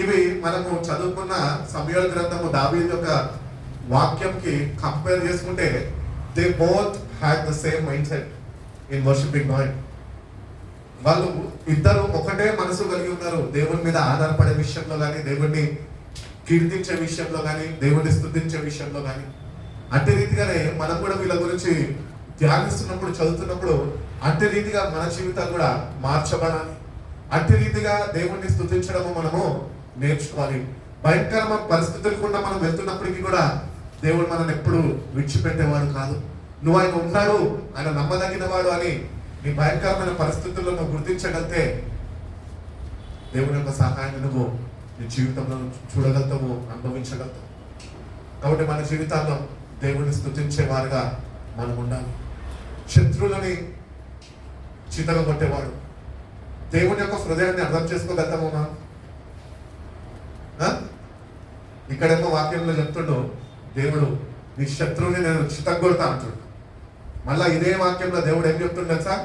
ఇవి మనము చదువుకున్న సమూయేలు గ్రంథము దావీదు యొక్క వాక్యంకి కంపేర్ చేసుకుంటే they both had the same mind set in worshipping God. వాళ్ళు ఇద్దరు ఒకటే మనసు కలిగి ఉన్నారు. దేవుని మీద ఆధారపడే విషయంలో కానీ, దేవుణ్ణి కీర్తించే విషయంలో కానీ, దేవుణ్ణి స్తుతించే విషయంలో కానీ. అట్టి రీతిగానే మనం కూడా వీళ్ళ గురించి ధ్యానిస్తున్నప్పుడు, చదువుతున్నప్పుడు అట్టి రీతిగా మన జీవితాలు కూడా మార్చబడాలి. అట్టి రీతిగా దేవుణ్ణి స్తుతించడము మనము నేర్చుకోవాలి. భయంకరమైన పరిస్థితులు కూడా మనం వెళ్తున్నప్పటికీ కూడా దేవుడు మనల్ని ఎప్పుడు విడిచిపెట్టేవాడు కాదు. నువ్వు ఆయన ఉన్నాడు, ఆయన నమ్మదగిన వాడు అని నీ భయంకరమైన పరిస్థితుల్లో నువ్వు గుర్తించగలిగితే దేవుని యొక్క సహాయాన్ని నువ్వు నీ జీవితంలో చూడగలుగుతావు, అనుభవించగలుగుతావు. కాబట్టి మన జీవితాల్లో దేవుడిని స్తుతించే వారుగా మనం ఉండాలి. శత్రువులని చితగా కొట్టేవాడు. దేవుని యొక్క హృదయాన్ని అర్థం చేసుకోగలుగుతాము మనం. ఇక్కడేమో వాక్యంలో చెప్తుండో దేవుడు నీ శత్రువుని నేను చితగొడతా అంటుడు. మళ్ళా ఇదే వాక్యంలో దేవుడు ఏం చెప్తుండ సార్,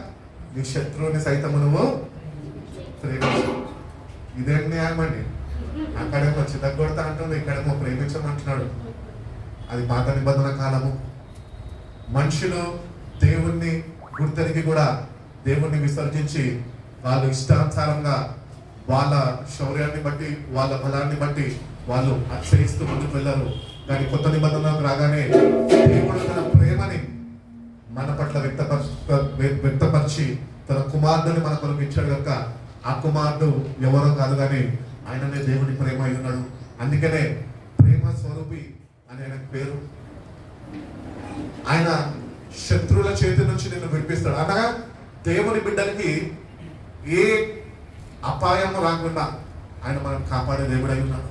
నీ శత్రువుని సైతము నువ్వు ప్రేమించు. ఇదేం న్యాయం అండి? అక్కడేమో చితగొడతా అంటుండు, ఇక్కడేమో ప్రేమించమంటున్నాడు. అది పాత నిబంధన కాలము. మనుషులు దేవుణ్ణి గుర్తెరిగి కూడా దేవుణ్ణి విసర్జించి వాళ్ళు ఇష్టానుసారంగా వాళ్ళ శౌర్యాన్ని బట్టి, వాళ్ళ బలాన్ని బట్టి వాళ్ళు అతిశయిస్తూ ముందుకు వెళ్ళారు. కానీ కొత్త నిబంధనలకు రాగానే దేవుడు తన ప్రేమని మన పట్ల వ్యక్తపరిచి తన కుమారుడిని మన కొరకు ఇచ్చాడు కనుక ఆ కుమారుడు ఎవరో కాదు కానీ ఆయననే దేవుని ప్రేమ అయి ఉన్నాడు. అందుకనే ప్రేమ స్వరూపి అని ఆయనకు పేరు. ఆయన శత్రువుల చేతి నుంచి నిన్ను విడిపిస్తాడు. అనగా దేవుని బిడ్డలకి ఏ అపాయము రాకుండా ఆయన మనం కాపాడే దేవుడై ఉన్నాడు.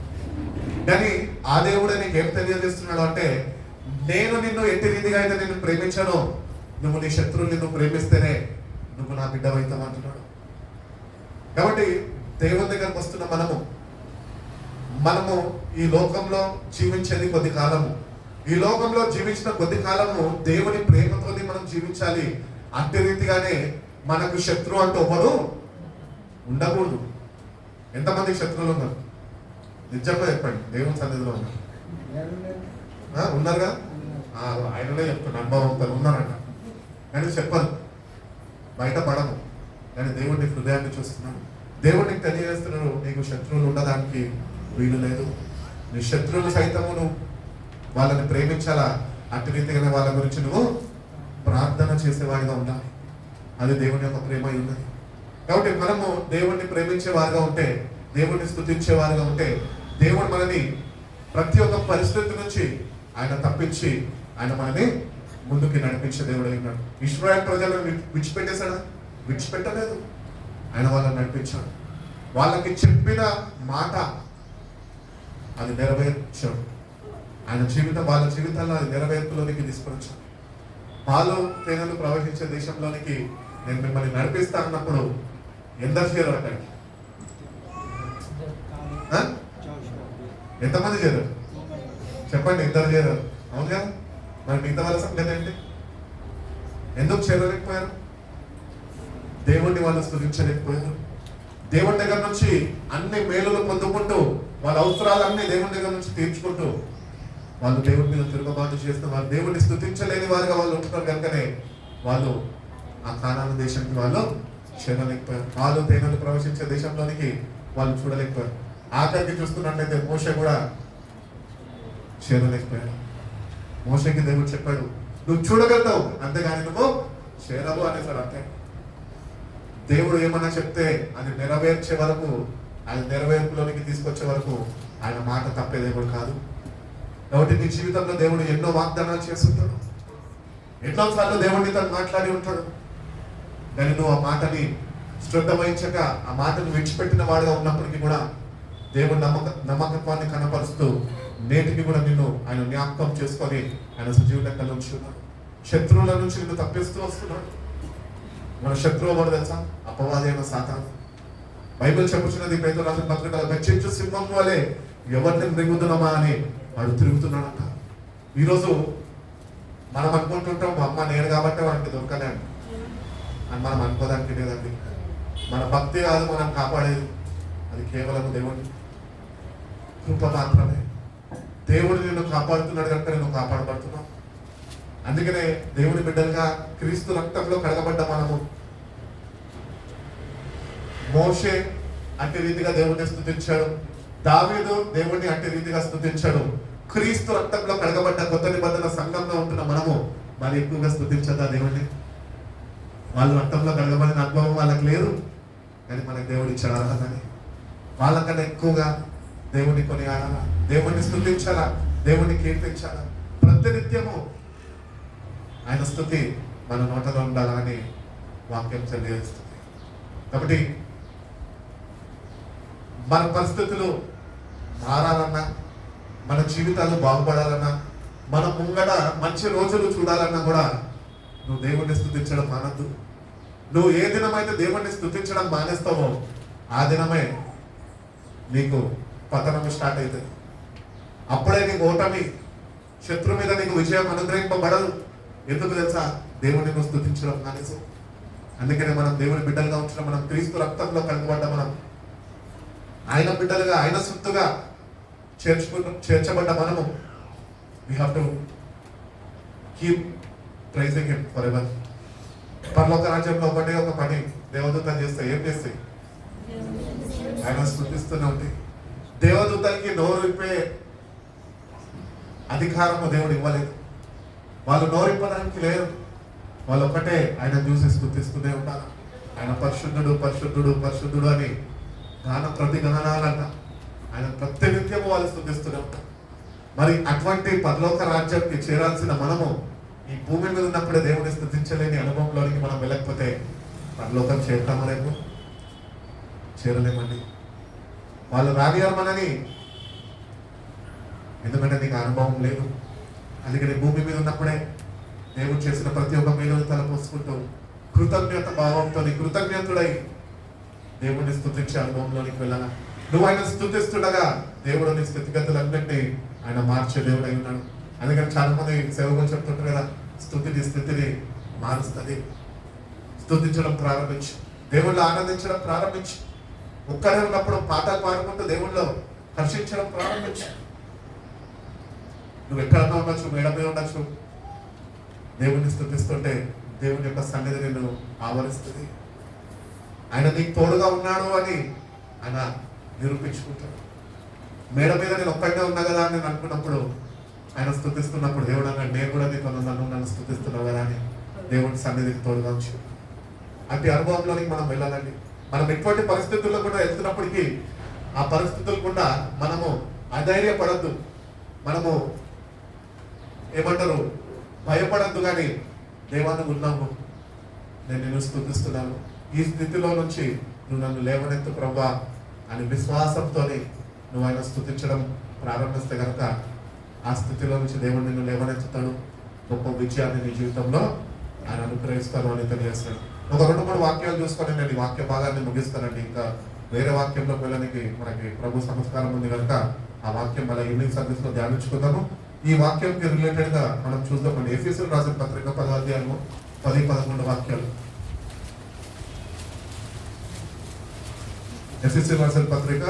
కానీ ఆ దేవుడే నీకు ఏం తెలియజేస్తున్నాడు అంటే, నేను నిన్ను ఎట్టి రీతిగా అయితే నిన్ను ప్రేమించానో నువ్వు నీ శత్రువుని నువ్వు ప్రేమిస్తేనే నువ్వు నా బిడ్డ అవుతావు అంటున్నాడు. కాబట్టి దేవుని దగ్గరకు వస్తున్న మనము ఈ లోకంలో జీవించేది కొద్ది కాలము. ఈ లోకంలో జీవించిన కొద్ది కాలము దేవుని ప్రేమతో మనం జీవించాలి. అట్టి రీతిగానే మనకు శత్రువు అంటూ ఒకడు ఉండకూడదు. ఎంతమందికి శత్రువులు ఉన్నారు? నిజంగా చెప్పండి. దేవుని సన్నిధిలో ఉన్నారుగా? ఆయననే చెప్తున్నా, అనుభవంతో ఉన్నారంట. కానీ చెప్పదు, బయటపడము. కానీ దేవుడిని హృదయాన్ని చూస్తున్నాడు. దేవుడికి తెలియజేస్తున్నాడు, నీకు శత్రువులు ఉండడానికి వీలు లేదు. నీ శత్రువులు సైతము నువ్వు వాళ్ళని ప్రేమించాలా. అట్టి రీతిగానే వాళ్ళ గురించి నువ్వు ప్రార్థన చేసేవాడిగా ఉండాలి. అది దేవుని యొక్క ప్రేమ ఉన్నది. కాబట్టి మనము దేవుణ్ణి ప్రేమించే వారిగా ఉంటే, దేవుణ్ణి స్తుతించే వారిగా ఉంటే, దేవుడు మనని ప్రతి ఒక్క పరిస్థితి నుంచి ఆయన తప్పించి ఆయన మనని ముందుకి నడిపించే దేవుడు ఉన్నాడు. ఇశ్రాయేలు ప్రజలను విడిచిపెట్టేశాడా? విడిచిపెట్టలేదు. ఆయన వాళ్ళని నడిపించాడు. వాళ్ళకి చెప్పిన మాట అది నెరవేర్చాడు. ఆయన వాళ్ళ జీవితాల్లో అది నెరవేర్పులోనికి తీసుకొచ్చాడు. పాలు తేనెలు ప్రవహించే దేశంలోనికి నేను మిమ్మల్ని నడిపిస్తా అన్నప్పుడు ఎందరు చేరారు అక్కడికి? ఆ? ఎంతమంది చేరారు చెప్పండి? ఇద్దరు చేరారు, అవును కదా? మరి మిగతా వాళ్ళ సంగతి ఏంటి? ఎందుకు చేరలేకపోయారు? దేవుణ్ణి వాళ్ళు స్తుతించలేకపోయారు. దేవుని దగ్గర నుంచి అన్ని మేలులు పొందుకుంటూ వాళ్ళ అవసరాలన్నీ దేవుని దగ్గర నుంచి తీర్చుకుంటూ వాళ్ళు దేవుడి మీద తిరుగుబాటు చేస్తూ వాళ్ళు దేవుడిని స్తుతించలేని వారుగా వాళ్ళు ఉంటున్నారు కనుకనే వాళ్ళు ఆ కానాను దేశానికి వాళ్ళు చేరలేకపోయారు. వాళ్ళు తేనెలు ప్రవేశించే దేశంలోనికి వాళ్ళు చూడలేకపోయారు. ఆఖరికి చూస్తున్నట్లయితే మోషే కూడా చేరలేకపోయాడు. మోషేకి దేవుడు చెప్పాడు, నువ్వు చూడగలుగుతావు అంతేగాని నువ్వు చేరవు అనేసాడు. అంతే. దేవుడు ఏమన్నా చెప్తే అది నెరవేర్చే వరకు, అది నెరవేర్పులోనికి తీసుకొచ్చే వరకు ఆయన మాట తప్పే దేవుడు కాదు. కాబట్టి నీ జీవితంలో దేవుడు ఎన్నో వాగ్దానాలు చేస్తుంటాడు, ఎన్నోసార్లు దేవుడిని తను మాట్లాడి ఉంటాడు. కానీ నువ్వు ఆ మాటని శ్రద్ధ వహించక ఆ మాటను విడిచిపెట్టిన వాడుగా ఉన్నప్పటికీ కూడా దేవుడు నమ్మకత్వాన్ని కనపరుస్తూ నేటికి కూడా నిన్ను ఆయన జ్ఞాపకం చేసుకొని ఆయన సజీవ లెక్కలో ఉంచున్నాడు. శత్రువుల నుంచి నిన్ను తప్పిస్తూ వస్తున్నాడు. మన శత్రువు ఎవరు తెలుసా? అపవాది అయిన సాతాను. బైబిల్ చెప్పుచున్నది పేతురు రాసిన పత్రికలో, గర్జించు సింహం వలె ఎవరిని మృంగుతున్నామా అని వాడు తిరుగుతున్నాడంట. ఈరోజు మనం అనుకుంటుంటాం, మా అమ్మ నేను కాబట్టి వాడికి దొరకలే అని మనం అనుకోదానికి లేదండి. మన భక్తి కాదు మనం కాపాడేది, అది కేవలం దేవుడి కృప మాత్రమే. దేవుడు నిన్ను కాపాడుతున్నాడు కనుక నేను కాపాడబడుతున్నావు. అందుకనే దేవుని బిడ్డలుగా క్రీస్తు రక్తంలో కడగబడ్డ మనము. మోషే అట్టి రీతిగా దేవుడిని స్తుతించాడు, దావీదు దేవుడిని అట్టి రీతిగా స్తుతించాడు. క్రీస్తు రక్తంలో కడగబడ్డ కొత్త నిబంధన సంఘంలో ఉంటున్న మనము మరి ఎక్కువగా స్తుతించదా దేవుడిని? వాళ్ళ రక్తంలో కడగబడిన అనుభవం వాళ్ళకి లేదు, కానీ మనకు దేవుడు ఇచ్చాడు అర్హతని. వాళ్ళకన్నా ఎక్కువగా దేవుడిని కొనియాడాలా, దేవుడిని స్తుతించాలా, దేవుడిని కీర్తించాలా. ప్రతినిత్యము ఆయన స్తుతి మన నోటలో ఉండాలని వాక్యం తెలియజేస్తుంది. కాబట్టి మన పరిస్థితులు మారాలన్నా, మన జీవితాలు బాగుపడాలన్నా, మన ముంగట మంచి రోజులు చూడాలన్నా కూడా నువ్వు దేవుణ్ణి స్తుతించడం మానద్దు. నువ్వు ఏ దినమైతే దేవుణ్ణి స్తుతించడం మానేస్తావో ఆ దినమే నీకు పతనం స్టార్ట్ అవుతుంది. అప్పుడే నీకు ఓటమి, శత్రు మీద నీకు విజయం అనుగ్రహింపబడదు. ఎందుకు తెలుసా? దేవుడిని నువ్వు స్తుతించడం మానేసు. అందుకనే మనం దేవుని బిడ్డలుగా ఉంచడం, మనం క్రీస్తు రక్తంలో కడగబడ్డ మనం ఆయన బిడ్డలుగా, ఆయన సొత్తుగా చేర్చబడ్డ మనము. We have to keep pricing him for ever. పరలోక రాజ్యంలో ఒకటే ఒక పని దేవదూత చేస్తే ఏం చేస్తాయి? ఆయన స్తుతిస్తూనే ఉంటాయి. దేవదూతలకి నోరు విప్పే అధికారము దేవుడు ఇవ్వలేదు. వాళ్ళు నోరిప్పడానికి లేదు. వాళ్ళు ఒకటే ఆయన చూసి స్తుతిస్తూనే ఉంటారు. ఆయన పరిశుద్ధుడు పరిశుద్ధుడు పరిశుద్ధుడు అని గాన ప్రతి గణనాలంట ఆయన ప్రతినిత్యము వాళ్ళు స్తుతిస్తూనే ఉంటారు. మరి అటువంటి పరలోక రాజ్యానికి చేరాల్సిన మనము ఈ భూమి మీద ఉన్నప్పుడే దేవుడిని స్తుతించలేని అనుభవంలోనికి మనం వెళ్ళకపోతే పరలోకం చేరుతామా? రేపు చేరలేమండి. వాళ్ళు రానియారు మనని, ఎందుకంటే నీకు అనుభవం లేదు. అందుకని భూమి మీద ఉన్నప్పుడే దేవుడు చేసిన ప్రతి ఒక్క మేలుని తలపోసుకుంటూ కృతజ్ఞత భావంతో కృతజ్ఞతుడై దేవుడిని స్తుతించే అనుభవంలోనికి వెళ్ళాలా. నువ్వు ఆయన స్తుతిస్తుండగా దేవుడు నీ స్థితిగతులన్నింటినీ ఆయన మార్చే దేవుడు అయి ఉన్నాడు. అందుకని చాలా మంది సేవకులు చెప్తుంటారు కదా, స్తుతిని స్థితిని మారుస్తుంది. స్తుతించడం ప్రారంభించు, దేవుళ్ళు ఆనందించడం ప్రారంభించు. ఒక్కడే ఉన్నప్పుడు పాటలు పాడుకుంటూ దేవుళ్ళు హర్షించడం ప్రారంభించు. నువ్వు ఎక్కడన్నా ఉండొచ్చు, మేడ మీద ఉండొచ్చు, దేవుడిని స్తుతిస్తుంటే దేవుని యొక్క సన్నిధి నిన్ను ఆవరిస్తుంది. ఆయన నీకు తోడుగా ఉన్నాడు అని ఆయన నిరూపించుకుంటాడు. మేడ మీద నేను ఒక్కడే ఉన్నా కదా అని నేను అనుకున్నప్పుడు, ఆయన స్తుతిస్తున్నప్పుడు దేవుడు అన్నాడు, నేను కూడా నీకు నన్ను స్తుతిస్తున్నావు కదా అని దేవుడి సన్నిధికి తోడుగా ఉంచు. అట్టి అనుభవంలోనికి మనం వెళ్ళాలండి. మనం ఎటువంటి పరిస్థితుల్లో కూడా వెళ్తున్నప్పటికీ ఆ పరిస్థితులు కూడా మనము అధైర్యపడద్దు, మనము ఏమంటారు భయపడద్దు. కానీ దేవాన్ని ఉన్నాము, నేను నిన్ను స్తుతిస్తున్నాను, ఈ స్థితిలో నుంచి నువ్వు నన్ను లేవనెత్తు ప్రభా అని విశ్వాసంతో నువ్వు ఆయన స్తుతించడం ప్రారంభిస్తే కనుక ఆ స్థితిలో నుంచి దేవుడు నిన్ను లేవనెత్తుతాడు. గొప్ప విజయాన్ని నీ జీవితంలో ఆయన అనుగ్రహిస్తాను అని తెలియజేస్తాడు. ఒక 2-3 వాక్యాలు చూసుకొని నేను ఈ వాక్య భాగాన్ని ముగిస్తానండి. ఇంకా వేరే వాక్యంలోకి వెళ్ళడానికి మనకి ప్రభు సంస్కారం ఉంది కనుక ఆ వాక్యం మన ఈవినింగ్ సర్వీస్ లో ధ్యానించుకుందాము. ఈ వాక్యంకి రిలేటెడ్ గా మనం చూద్దామండి. ఎఫెసీయులకు రాసిన పత్రిక 10వ అధ్యాయము 10-11 వాక్యాలు. ఎఫెసీయులకు రాసిన పత్రిక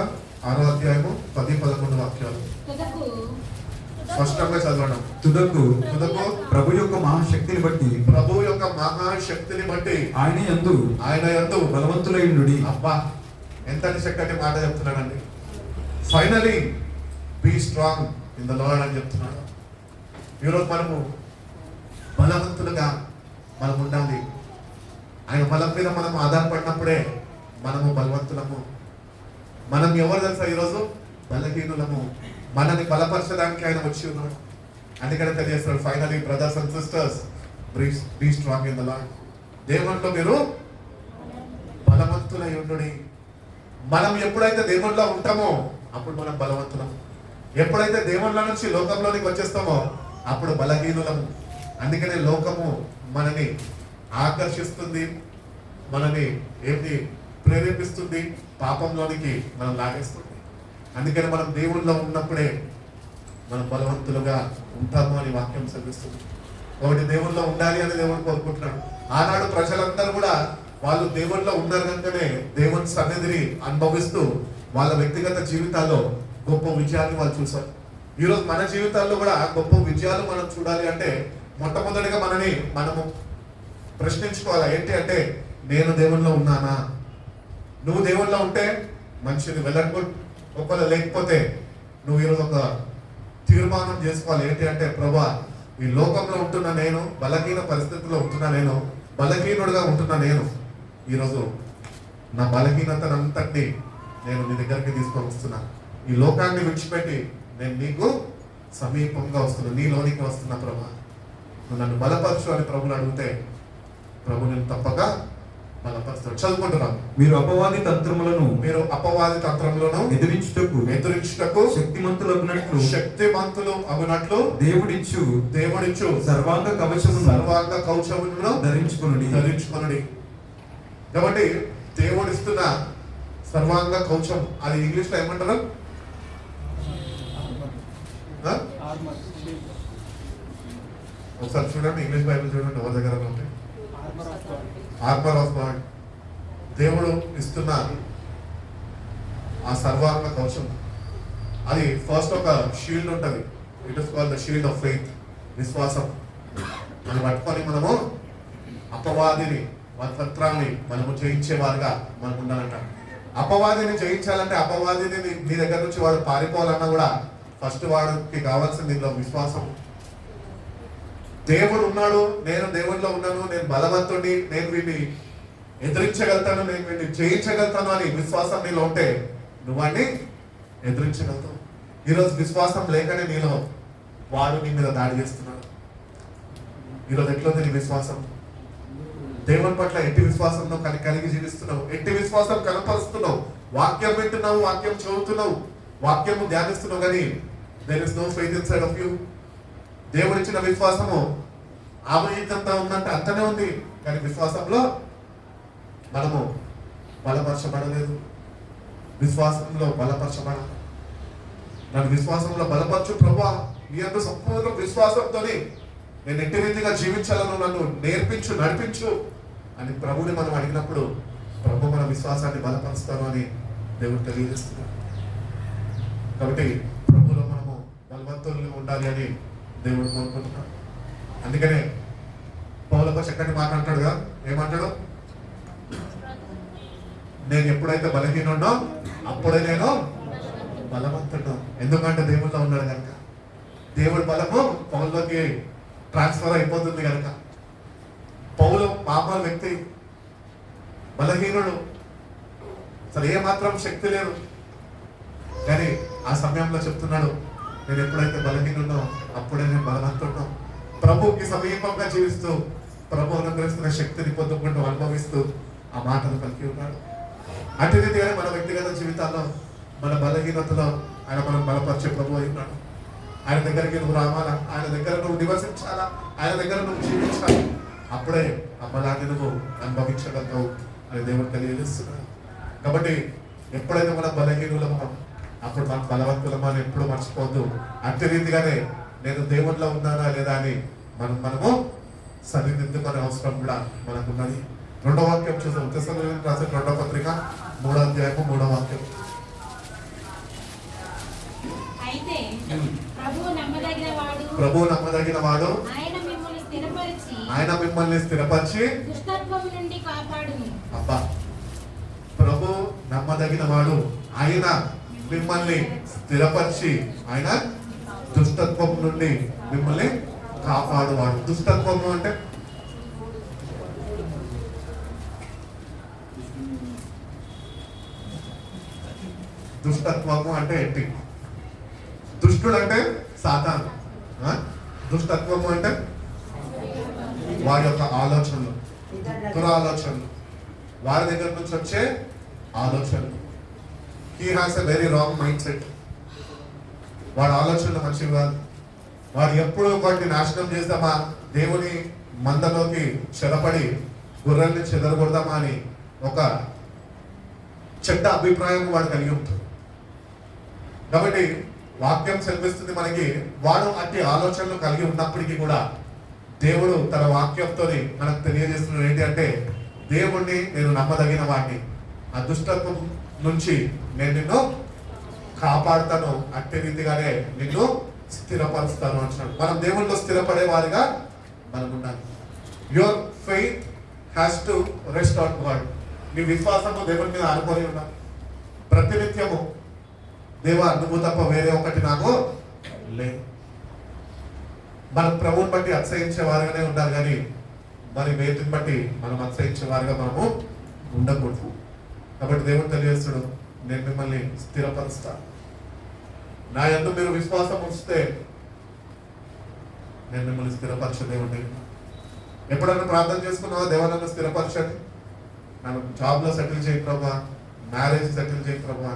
6వ అధ్యాయము 10-11 వాక్యాలు. తుదకు స్పష్టంగా చదవడం. తుదకు తుదకు ప్రభు యొక్క మహాశక్తిని బట్టి ప్రభు యొక్క మహాశక్తిని బట్టి ఆయన యందు బలవంతులైండుడి. అబ్బా, ఎంతటి చక్కటి మాట చెప్తున్నాడండి. Finally be strong in the Lord అని చెప్తున్నాడు. ఈరోజు మనము బలవంతులుగా మనం ఉండాలి. ఆయన బలం మీద మనం ఆధారపడినప్పుడే మనము బలవంతులము. మనం ఎవరు తెలుసా? ఈరోజు బలహీనులము. మనని బలపరచడానికి ఆయన వచ్చి ఉన్నాడు. అందుకని తెలియజేస్తున్నాడు, finally brothers and sisters be strong in the lord. దేవునిలో మీరు బలవంతులై ఉండుడి. మనం ఎప్పుడైతే దేవునిలో ఉంటామో అప్పుడు మనం బలవంతులము. ఎప్పుడైతే దేవునిలో నుంచి లోకంలోనికి వచ్చేస్తామో అప్పుడు బలహీనులము. అందుకనే లోకము మనని ఆకర్షిస్తుంది, మనని ఏంటి ప్రేరేపిస్తుంది, పాపంలోనికి మనం లాగేస్తుంది. అందుకని మనం దేవునిలో ఉన్నప్పుడే మనం బలవంతులుగా ఉంటాము అని వాక్యం సెలవిస్తుంది. ఒకటి దేవునిలో ఉండాలి అని దేవుడు కోరుకుంటున్నాడు. ఆనాడు ప్రజలందరూ కూడా వాళ్ళు దేవునిలో ఉన్నారు కనుకనే దేవుని సన్నిధిని అనుభవిస్తూ వాళ్ళ వ్యక్తిగత జీవితాల్లో గొప్ప విజయాన్ని వాళ్ళు చూశారు. ఈరోజు మన జీవితాల్లో కూడా గొప్ప విజయాలు మనం చూడాలి అంటే మొట్టమొదటిగా మనము ప్రశ్నించుకోవాలి. ఏంటి అంటే, నేను దేవునిలో ఉన్నానా? నువ్వు దేవునిలో ఉంటే మంచిది, వెళ్ళకు. ఒకవేళ లేకపోతే నువ్వు ఈరోజు ఒక తీర్మానం చేసుకోవాలి. ఏంటి అంటే, ప్రభా, ఈ లోకంలో ఉంటున్న నేను, బలహీన పరిస్థితుల్లో ఉంటున్నా నేను, బలహీనుడుగా ఉంటున్నా నేను, ఈరోజు నా బలహీనతనంతటిని నేను నీ దగ్గరికి తీసుకొని వస్తున్నా. ఈ లోకాన్ని విడిచిపెట్టి నేను నీకు సమీపంగా వస్తున్నా, నీలోనికి వస్తున్నా ప్రభా, నువ్వు నన్ను బలపరచు అని ప్రభుని అడిగితే ప్రభు నేను తప్పక బలపరుస్తాడు. చదువుకుంటున్నాం. మీరు అపవాది తంత్రములను ఎదిరించుటకు శక్తిమంతులు అగునట్లు దేవుడిచ్చు సర్వాంగ కవచమును ధరించుకొనుడి. కాబట్టి దేవుడిస్తున్న సర్వాంగ కవచం, అది ఇంగ్లీష్ లో ఏమంటారు? ఒకసారి చూడండి, ఇంగ్లీష్ బైబిల్ చూడండి, ఎవరి దగ్గర ఉంటే. Armour of god. దేవుడు ఇస్తున్న ఆ సర్వాంగ కవచం, అది ఫస్ట్ ఒక షీల్డ్ ఉంటుంది. It is called the shield of faith, విశ్వాసం. అది పట్టుకొని మనము అపవాదిని, తంత్రాన్ని మనము జయించేవారుగా మనం ఉండాలంట. అపవాదిని జయించాలంటే, అపవాదిని నీ దగ్గర నుంచి వాడు పారిపోవాలన్నా కూడా ఫస్ట్ వాడికి కావాల్సింది ఇందులో విశ్వాసం. దేవుడు ఉన్నాడు, నేను దేవుడిలో ఉన్నాను, నేను బలవంతుడిని, నేను వీడిని ఎదిరించగలుగుతాను, నేను వీడిని జయించగలుగుతాను అని విశ్వాసం నీలో ఉంటే నువ్వు వాడిని ఎదిరించగలుగుతావు. ఈరోజు విశ్వాసం లేకనే నీలో వాడు నీ మీద దాడి చేస్తున్నాడు. ఈరోజు ఎట్లుంది నీ విశ్వాసం? దేవుని పట్ల ఎట్టి విశ్వాసంలో కలిగి జీవిస్తున్నావు, ఎట్టి విశ్వాసం కనపరుస్తున్నావు, వాక్యం వింటున్నావు, వాక్యం చదువుతున్నావు, వాక్యము ధ్యానిస్తున్నావు, కానీ there is no faith inside of you. దేవుడిచ్చిన విశ్వాసము ఆవహితంతా ఉందంటే అంతనే ఉంది, కానీ విశ్వాసంలో మనము బలపరచబడలేదు. విశ్వాసంలో బలపరచబడాలి. నన్ను విశ్వాసంలో బలపరచు ప్రభువా, నీ అందు సంపూర్ణ విశ్వాసంతో నేను ఎట్టి రీతిగా జీవించాలను నన్ను నేర్పించు, నడిపించు అని ప్రభుని మనం అడిగినప్పుడు ప్రభు మన విశ్వాసాన్ని బలపరుస్తాను అని దేవుడు తెలియజేస్తున్నాడు. కాబట్టి ప్రభులో మనము బలవంతులుగా ఉండాలి అని దేవుడు కోరుకుంటున్నాడు. అందుకనే పౌలుతో చక్కటి మాట అంటాడు కదా, ఏమంటాడు? నేను ఎప్పుడైతే బలహీనుడో అప్పుడే నేను బలవంతుడు. ఎందుకంటే దేవుడిలో ఉన్నాడు కనుక. దేవుడి బలము పౌలులోకి ట్రాన్స్ఫర్ అయిపోతుంది కనుక. పౌలు మామూలు వ్యక్తి, బలహీనుడు, అసలు ఏ మాత్రం శక్తి లేదు, కానీ ఆ సమయంలో చెప్తున్నాడు, నేను ఎప్పుడైతే బలహీనుడో అప్పుడే నేను బలవంతుడో. ప్రభుకి సమీపంగా జీవిస్తూ ప్రభు అనుగ్రహిస్తున్న శక్తిని పొందుకుంటూ అనుభవిస్తూ ఆ మాటలు పలికి ఉన్నాడు. అటు రీతిగానే మన వ్యక్తిగత జీవితాల్లో మన బలహీనతలో ఆయన మనం బలపరిచే ప్రభు అయి ఉన్నాడు. ఆయన దగ్గరికి నువ్వు రావాలా, ఆయన దగ్గర నువ్వు నివసించాలా, ఆయన దగ్గర నువ్వు జీవించాలి. అప్పుడే అమ్మలాంటి నువ్వు అనుభవించగలుగుతావు అని దేవుడు తెలియజేస్తున్నాడు. కాబట్టి ఎప్పుడైతే మనం బలహీనులమో అప్పుడు మనం బలవంతులమో అని ఎప్పుడు మర్చిపోద్దు. అట్టి రీతిగానే నేను దేవుడిలో ఉన్నానా లేదా అని మనము సరిదిద్దుకునే అవసరం కూడా మనకున్నది. 2వ వాక్యం చూసాం. తెస్సలోనికీయులకు రాసిన 2వ పత్రిక 3వ అధ్యాయము 3వ వాక్యం. అయితే ప్రభువు నమ్మదగిన వాడు ఆయన మిమ్మల్ని స్థిరపరిచి దుష్టత్వము నుండి కాపాడును. అబ్బా, ప్రభు నమ్మదగిన వాడు, ఆయన మిమ్మల్ని స్థిరపరిచి ఆయన దుష్టత్వం నుండి మిమ్మల్ని కాపాడువాడు. దుష్టత్వము అంటే దుష్టత్వము అంటే ఏంటి? దుష్టుడు అంటే సాతాను. దుష్టత్వము అంటే వాడి యొక్క ఆలోచనలు, దురాలోచనలు, వారి దగ్గర నుంచి వచ్చే ఆలోచనలు. He has a very wrong mind set. వాడి ఆలోచనలు మంచివి కాదు. వాడు ఎప్పుడు వాటిని నాశనం చేద్దామా, దేవుని మందలోకి చెరపడి గుర్రెల్ని చెదరగొడదామా అని ఒక చెడ్డ అభిప్రాయం వాడు కలిగి ఉంటుంది. కాబట్టి వాక్యం సెలవిస్తుంది మనకి, వాడు అట్టి ఆలోచనలు కలిగి ఉన్నప్పటికీ కూడా దేవుడు తన వాక్యంతో మనకు తెలియజేస్తున్నాడు ఏంటి అంటే, దేవుణ్ణి నేను నమ్మదగిన వాడిని, ఆ దుష్టత్వం నుంచి నేను నిన్ను కాపాడుతాను, అట్టి రీతిగానే నిన్ను స్థిరపరుస్తాను అంటున్నాడు. మనం దేవుళ్ళలో స్థిరపడే వారిగా మనం ఉండాలి. Your faith has to rest on God. నీ విశ్వాసము దేవుని మీద ఆనుకొని ఉండాలి. ప్రతినిత్యము దేవా నువ్వు తప్ప వేరే ఒకటి నాకు లేదు. మనం ప్రభువుని బట్టి అతిశయించే వారుగానే ఉండాలి, కానీ మరి వేటిని బట్టి మనం అతిశయించే వారుగా మనము ఉండకూడదు. కాబట్టి దేవుడు తెలియజేస్తాడు, నేను మిమ్మల్ని స్థిరపరుస్తాను. నా యందు మీరు విశ్వాసం ఉంచితే నేను మిమ్మల్ని స్థిరపరచే దేవుడిని. ఎప్పుడన్నా ప్రార్థన చేసుకున్నావా, దేవా నన్ను స్థిరపరచండి, నన్ను జాబ్లో సెటిల్ చేయి ప్రభా, మ్యారేజ్ సెటిల్ చేయి ప్రభా,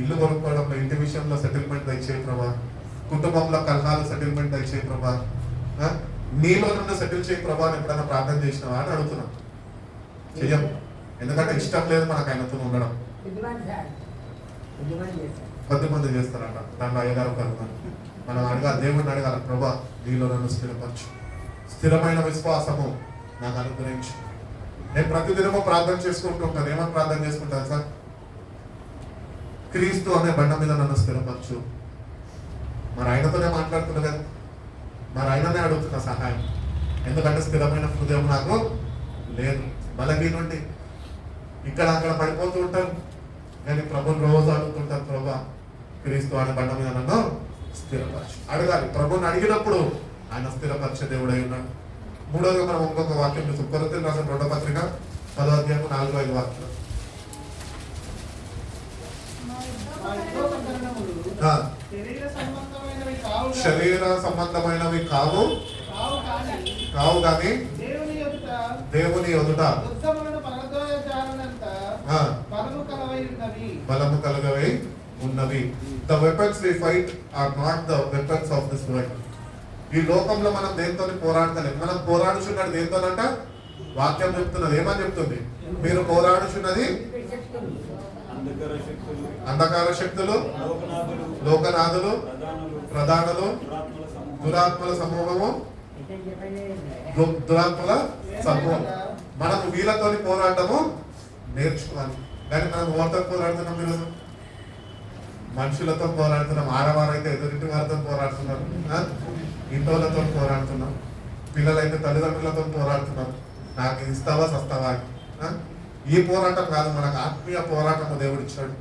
ఇల్లు కొనుక్కోవడంలో ఇంటి విషయంలో సెటిల్మెంట్ దయచేయి ప్రభా, కుటుంబంలో కలహాలు సెటిల్మెంట్ దయచేయి ప్రభా, నీలో నుండి సెటిల్ చేయి ప్రభా అని ఎప్పుడన్నా ప్రార్థన చేసినావా అని అడుగుతున్నాం. చెయ్యం, ఎందుకంటే ఇష్టం లేదు మనకు ఆయనతో ఉండడం. కొద్దిమంది చేస్తారట, దాంట్లో అయ్యగారు కలుగుతారు. మనం అడగాలి, దేవుడిని అడగాలి, ప్రభా నీలో నన్ను స్థిరపరచు, స్థిరమైన విశ్వాసము నాకు అనుగ్రహించు. నేను ప్రతిదినము ప్రార్థన చేసుకుంటూ ఉంటాను. ఏమని ప్రార్థన చేసుకుంటాను సార్? క్రీస్తు అనే బండ మీద నన్ను స్థిరపరచు. మరి ఆయనతోనే మాట్లాడుతున్నా కదా, మరి ఆయననే అడుగుతున్న సహాయం. ఎందుకంటే స్థిరమైన హృదయం నాకు లేదు. బలహీనుండి ఇక్కడ అక్కడ పడిపోతూ ఉంటాను, కానీ ప్రభుని రోజు అడుగుతుంటాను, ప్రభా క్రీస్తు అనే బండ మీద నన్ను స్థిరపరచు. అడగాలి. ప్రభుని అడిగినప్పుడు ఆయన స్థిరపరిచే దేవుడై ఉన్నాడు. మూడోదిగా మనం ఇంకొక వాక్యం చూస్తాం. కొరింథీయులకు రాసిన 2వ పత్రిక 10వ అధ్యాయం 4-5 వాక్యాలు. శరీర సంబంధమైనవి కావు కానీ దేవుని ఎదుట బలము కలగవై ఉన్నవి. The weapons we fight are not the weapons of this world. ఈ లోకంలో మనం దేంతో పోరాడతలేదు. మనం పోరాడుచున్నది దేంతోనంట? వాక్యం చెప్తున్నది. ఏమని చెప్తుంది? మీరు పోరాడుచున్నది అంధకార శక్తులు, లోకనాథులు, ప్రధానులు, దురాత్మల సమూహము, దురాత్మల సమూహం. మనము వీళ్ళతో పోరాటము నేర్చుకోవాలి. కానీ మనం ఎవరితో పోరాడుతున్నాం? ఈరోజు మనుషులతో పోరాడుతున్నాం. ఆడవారైతే ఎదురింటి వారితో పోరాడుతున్నారు, ఇంటోళ్ళతో పోరాడుతున్నాం, పిల్లలైతే తల్లిదండ్రులతో పోరాడుతున్నారు, నాకు ఇస్తావా సస్తావా. ఈ పోరాటం కాదు, మనకు ఆత్మీయ పోరాటము దేవుడు ఇచ్చాడు.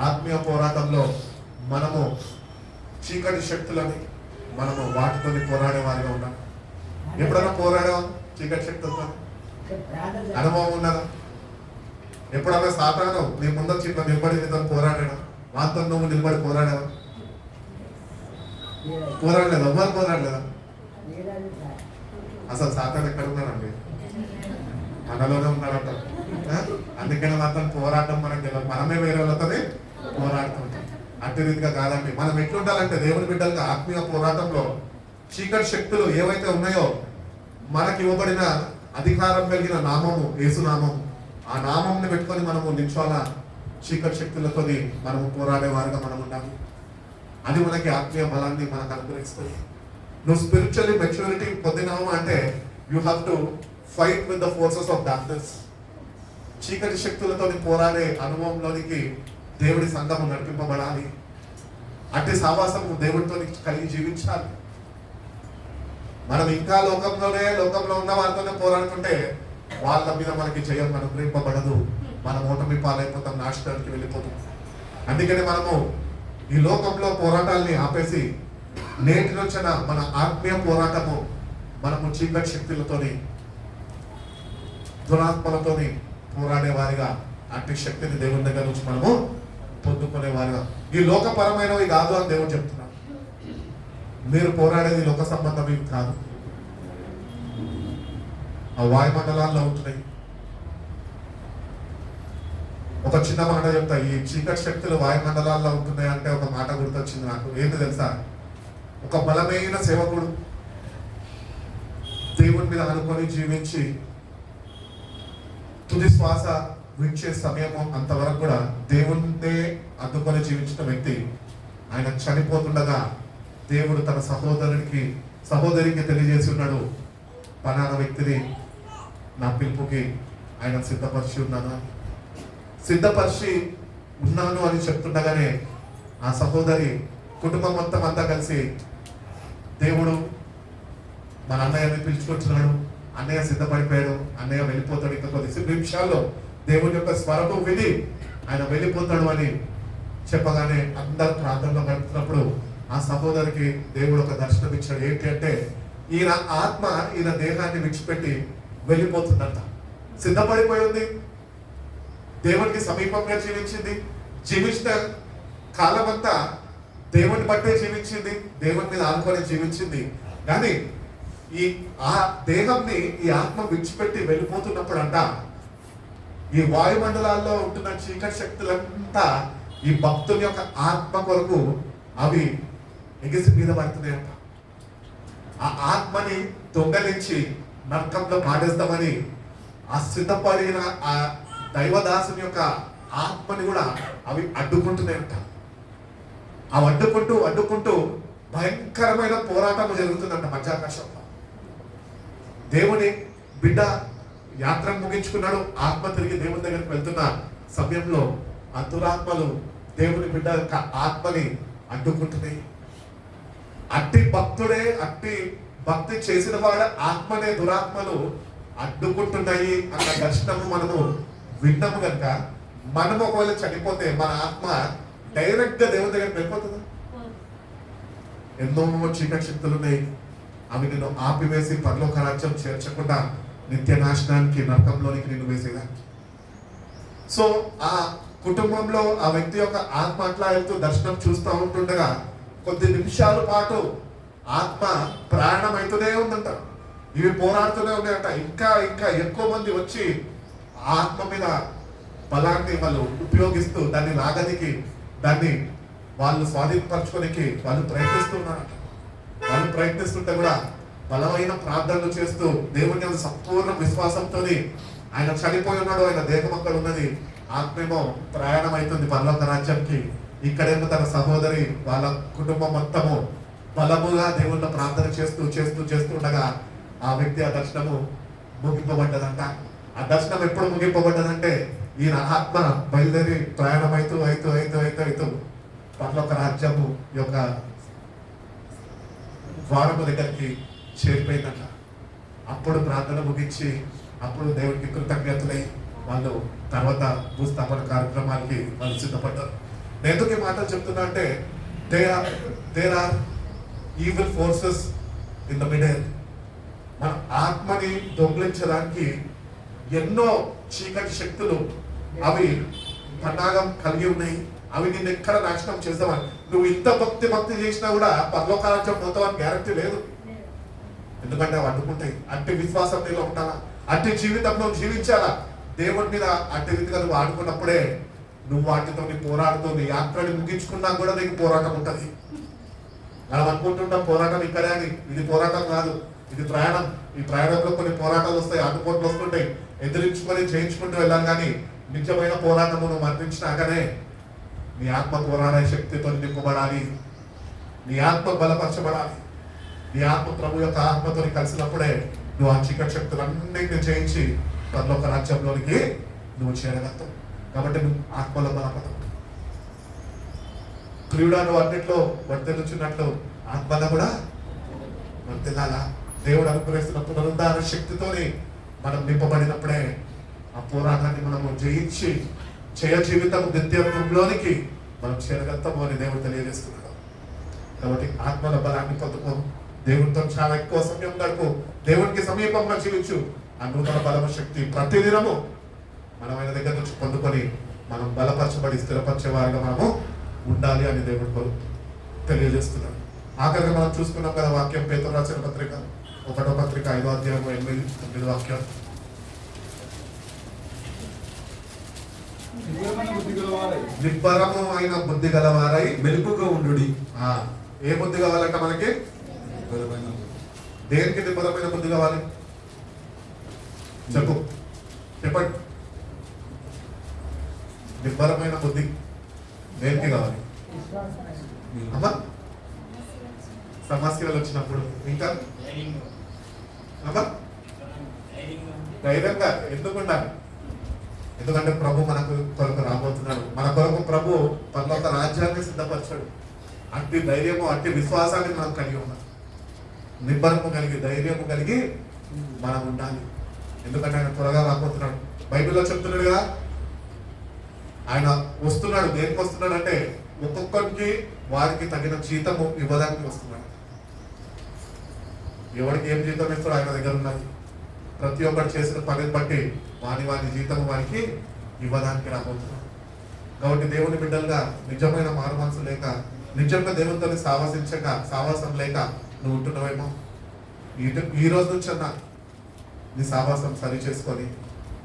ఆత్మీయ పోరాటంలో మనము చీకటి శక్తులని మనము వాటితో పోరాడే వారిగా ఉన్నాం. ఎప్పుడైనా పోరాడాం చీకటి శక్తులతో? అనుభవం ఉన్నదా? ఎప్పుడైనా సాతాను నీ ముందొచ్చి ఇట్లా నిలబడి నీతో పోరాడాడు, మాతో నువ్వు నిలబడి పోరాడావా? పోరాడలేదు. ఎవ్వరు పోరాడలేదా? అసలు సాతాను ఎక్కడ ఉన్నాడండి? మనలోనే ఉన్నాడట. అందుకని మాత్రం పోరాటం మనకు తెలియదు. మనమే వేరే వాళ్ళతోనే పోరాడుతుంటాం. అట్టి రీతిగా కాదండి. మనం ఎట్లుండాలంటే దేవుని బిడ్డలుగా ఆత్మీయ పోరాటంలో చీకటి శక్తులు ఏవైతే ఉన్నాయో మనకి ఇవ్వబడిన అధికారం కలిగిన నామము యేసునామము. ఆ నామంని పెట్టుకొని మనము నిల్చోాల. చీకటి శక్తులతో మనము పోరాడేవారుగా మనం ఉండాలి. అది మనకి ఆత్మీయ బలాన్ని మనకు అనుగ్రహిస్తుంది. నువ్వు స్పిరిచువల్లీ మెచ్యూరిటీ పొందినావు అంటే you have to fight with the forces of darkness. చీకటి శక్తులతో పోరాడే అనుభవంలోనికి దేవుడి సంఘము నడిపింపబడాలి. అట్టి సావాసము దేవుడితో కలిగి జీవించాలి. మనం ఇంకా లోకంలో ఉన్న వారితోనే పోరాడుతుంటే వాళ్ళ మీద మనకి జయం అనుగ్రహింపబడదు. మనం ఓటమి పాలైపోతాం, నాశనానికి వెళ్ళిపోతాం. అందుకని మనము ఈ లోకంలో పోరాటాలని ఆపేసి నేటి వచ్చిన మన ఆత్మీయ పోరాటము మనము చీకటి శక్తులతోని దురాత్మలతోని పోరాడేవారిగా అట్టి శక్తిని దేవుని దగ్గర నుంచి మనము పొందుకునేవారిగా. ఈ లోకపరమైనవి కాదు అని దేవుడు చెప్తున్నాడు. మీరు పోరాడేది లోక సంబంధం కాదు, ఆ వాయుమండలాల్లో ఉంటున్నాయి. ఒక చిన్న మాట చెప్తా. ఈ చీకటి శక్తులు వాయుమండలాల్లో ఉంటున్నాయి అంటే ఒక మాట గుర్తొచ్చింది నాకు. ఏంటి తెలుసా? ఒక బలమైన సేవకుడు దేవుని మీద అనుకొని జీవించి తుది శ్వాస విడిచే సమయము అంతవరకు కూడా దేవుణ్ణే అందుకొని జీవించిన వ్యక్తి, ఆయన చనిపోతుండగా దేవుడు తన సహోదరికి తెలియజేసి ఉన్నాడు, పలానా వ్యక్తిని నా పిలుపుకి ఆయన సిద్ధపరిచి ఉన్నాను అని చెప్తుండగానే ఆ సహోదరి కుటుంబం మొత్తం అంతా కలిసి దేవుడు మన అన్నయ్యని పిలుచుకుంటున్నాడు, అన్నయ్య సిద్ధపడిపోయాడు, అన్నయ్య వెళ్ళిపోతాడు, ఇంకా కొద్ది నిమిషాల్లో దేవుడి యొక్క స్వరము విని ఆయన వెళ్ళిపోతాడు అని చెప్పగానే అందరు ప్రార్థనలో గడుపుతున్నప్పుడు ఆ సహోదరికి దేవుడు ఒక దర్శనం ఇచ్చాడు. ఏంటి అంటే ఈయన ఆత్మ ఈయన దేహాన్ని విడిచిపెట్టి వెళ్ళిపోతుందంట. సిద్ధపడిపోయి ఉంది, దేవునికి సమీపంగా జీవించిన కాలం అంతా దేవుని బట్టే జీవించింది, దేవుని మీద ఆనుకొని జీవించింది. కానీ ఆ దేహంని ఈ ఆత్మ విడిచిపెట్టి వెళ్ళిపోతున్నప్పుడు అంట ఈ వాయుమండలాల్లో ఉంటున్న చీకటి శక్తులంతా ఈ భక్తుని యొక్క ఆత్మ కొరకు అవి ఎగిసి మీద పడుతున్నాయంట. ఆ ఆత్మని దొంగలించి నరకంలో పాడేస్తామని ఆ సిద్ధపడిన ఆ దైవదాసుని యొక్క ఆత్మని కూడా అవి అడ్డుకుంటున్నాయంట. అవి అడ్డుకుంటూ భయంకరమైన పోరాటం జరుగుతుందంట మధ్యాకాశంలో. దేవుని బిడ్డ యాత్ర ముగించుకున్నాడు, ఆత్మ తిరిగి దేవుని దగ్గరికి వెళ్తున్న సమయంలో ఆ దురాత్మలు దేవుని బిడ్డ యొక్క ఆత్మని అడ్డుకుంటున్నాయి. అట్టి భక్తి చేసిన వాడు ఆత్మనే దురాత్మలు అడ్డుకుంటున్నాయి అన్న దర్శనము మనము విన్నాము కనుక మనము ఒకవేళ చనిపోతే మన ఆత్మ డైరెక్ట్ గా దేవుని దగ్గరికి వెళ్ళిపోతుందా? ఎన్నో చీకటి శక్తులు ఉన్నాయి, అవి నిన్ను ఆపివేసి పరలోక రాజ్యం చేర్చకుండా నిత్య నాశనానికి నరకంలోనికి నిన్ను వేసేదానికి. సో ఆ కుటుంబంలో ఆ వ్యక్తి యొక్క ఆత్మ అట్లా వెళ్తూ దర్శనం చూస్తూ ఉంటుండగా కొద్ది నిమిషాల పాటు ఆత్మ ప్రయాణం అవుతూనే ఉందంట. ఇవి పోరాడుతూనే ఉన్నాయంట. ఇంకా ఎక్కువ మంది వచ్చి ఆత్మ మీద బలాన్ని వాళ్ళు ఉపయోగిస్తూ దాన్ని లాగనికి, దాన్ని వాళ్ళు స్వాధీనపరచుకోనికి వాళ్ళు ప్రయత్నిస్తున్నారంట. వాళ్ళు ప్రయత్నిస్తుంటే కూడా బలమైన ప్రార్థనలు చేస్తూ దేవుని సంపూర్ణ విశ్వాసంతో ఆయన చనిపోయి ఉన్నాడు, ఆయన దేహం అక్కడ ఉన్నది, ఆత్మేమో ప్రయాణం అవుతుంది పరలోక రాజ్యానికి. ఇక్కడేమో తన సహోదరి వాళ్ళ కుటుంబం మొత్తము బలముగా దేవుళ్ళ ప్రార్థన చేస్తూ ఉండగా ఆ వ్యక్తి ఆ దర్శనము ముగింపబడ్డదంట. ఆ దర్శనం ఎప్పుడు ముగింపబడ్డదంటే ఈయన ఆత్మ బయలుదేరి ప్రయాణం అవుతూ పరలోక రాజ్యము యొక్క ద్వారము దగ్గరికి చేరిపోయిందంట. అప్పుడు ప్రార్థన ముగించి అప్పుడు దేవుడికి కృతజ్ఞతలై వాళ్ళు తర్వాత భూస్థాపన కార్యక్రమానికి వాళ్ళు సిద్ధపడ్డారు. నేను ఎందుకు ఈ మాటలు చెప్తున్నా అంటే there are evil forces in the middle. మన ఆత్మని దొంగిలించడానికి ఎన్నో చీకటి శక్తులు అవి పన్నాగం కలిగి ఉన్నాయి. అవి నిన్ను ఎక్కడ నాశనం చేస్తామని, నువ్వు ఇంత భక్తి చేసినా కూడా పరలోకారాజ్యం పోతావని గ్యారంటీ లేదు. ఎందుకంటే అవి అడ్డుకుంటాయి. అట్టి విశ్వాసం నీలో ఉండాలా, అట్టి జీవితంలో జీవించాలా. దేవుడి మీద అట్టి రీతిగా నువ్వు ఆడుకున్నప్పుడే నువ్వు వాటితో పోరాడుతూ నీ యాత్రని ముగించుకున్నా కూడా నీకు పోరాటం ఉంటుంది. మనం అనుకుంటుంటాం పోరాటం ఇక్కడే అని, ఇది పోరాటం కాదు. ఇది ప్రయాణం. ఈ ప్రయాణంలో కొన్ని పోరాటాలు వస్తాయి, ఆటుపోట్లు వస్తుంటాయి, ఎదిరించుకొని జయించుకుంటూ వెళ్ళాలి. కానీ నిజమైన పోరాటము నువ్వు మరణించినాకనే నీ ఆత్మ పోరాడే శక్తితో నింపబడాలి, నీ ఆత్మ బలపరచబడాలి. నీ ఆత్మ ప్రభు యొక్క ఆత్మతో కలిసినప్పుడే నువ్వు ఆ చీకటి శక్తులన్నింటినీ జయించి పరలోక రాజ్యంలోనికి నువ్వు చేరగలుగుతావు. కాబట్టి నువ్వు ఆత్మలో బలపడవు. క్రీడా నువ్వు అన్నింటిలో వర్తిల్లుచున్నట్లు ఆత్మలో కూడా వర్తిల్లాలా. దేవుడు అనుగ్రహిస్తున్న పునరుద్ధార శక్తితోని మనం నింపబడినప్పుడే ఆ పోరాటాన్ని మనము జయించి జయ జీవితం నిత్యంలోనికి మనం చేరగలుగుతాము అని దేవుడు తెలియజేస్తున్నాడు. కాబట్టి ఆత్మల బలాన్ని పొందుకో, దేవుడితో చాలా ఎక్కువ సమయం గడుపు, దేవుడికి సమీపంగా జీవించు. ఆ నూతన బలమ శక్తి ప్రతిదినము మనం ఆయన దగ్గర నుంచి పొందుకొని మనం బలపరచబడి స్థిరపరిచే వారిగా మనము ఉండాలి అని దేవుడు తెలియజేస్తున్నాడు. ఆఖరిగా మనం చూసుకున్నాం కదా వాక్యం, పేతురు రాసిన పత్రిక 1వ పత్రిక 5వ అధ్యాయం 8-9 వాక్యం. నిబ్బరము అయిన బుద్ధి గలవారై మెలుపుగా ఉండు. ఏ బుద్ధి కావాలంట మనకి? దేనికి నిబ్బరమైన బుద్ధి కావాలి? చెప్పండి. నిబ్బరమైన బుద్ధి దేనికి కావాలి? అమ్మా, సమస్యలు వచ్చినప్పుడు. ఇంకా అమ్మా, ధైర్యంగా ఎందుకు ఉండాలి? ఎందుకంటే ప్రభు మనకు కొరకు రాబోతున్నాడు. మన కొరకు ప్రభు పరలోక రాజ్యాన్ని సిద్ధపరచాడు. అట్టి ధైర్యము, అట్టి విశ్వాసాన్ని మనం కలిగి ఉన్నాం. నిబ్బరము కలిగి, ధైర్యము కలిగి మనం ఉండాలి. ఎందుకంటే ఆయన త్వరగా రాబోతున్నాడు. బైబిల్లో చెప్తున్నాడు కదా, ఆయన వస్తున్నాడు. దేనికి వస్తున్నాడు అంటే ఒక్కొక్కరికి వారికి తగిన జీతము ఇవ్వడానికి వస్తున్నాడు. ఎవరికి ఏం జీతం ఇస్తాడో ఆయన దగ్గర ఉన్నది. ప్రతి ఒక్కరు చేసిన పనిని బట్టి వారి జీతము వారికి ఇవ్వడానికి రాబోతున్నాడు. కాబట్టి దేవుని బిడ్డలుగా నిజమైన మారు మనసు లేక, నిజంగా దేవునితో సావాసం లేక నువ్వు ఉంటున్నావేమో. ఈ రోజు నుంచి అన్నా నీ సావాసం సరి చేసుకొని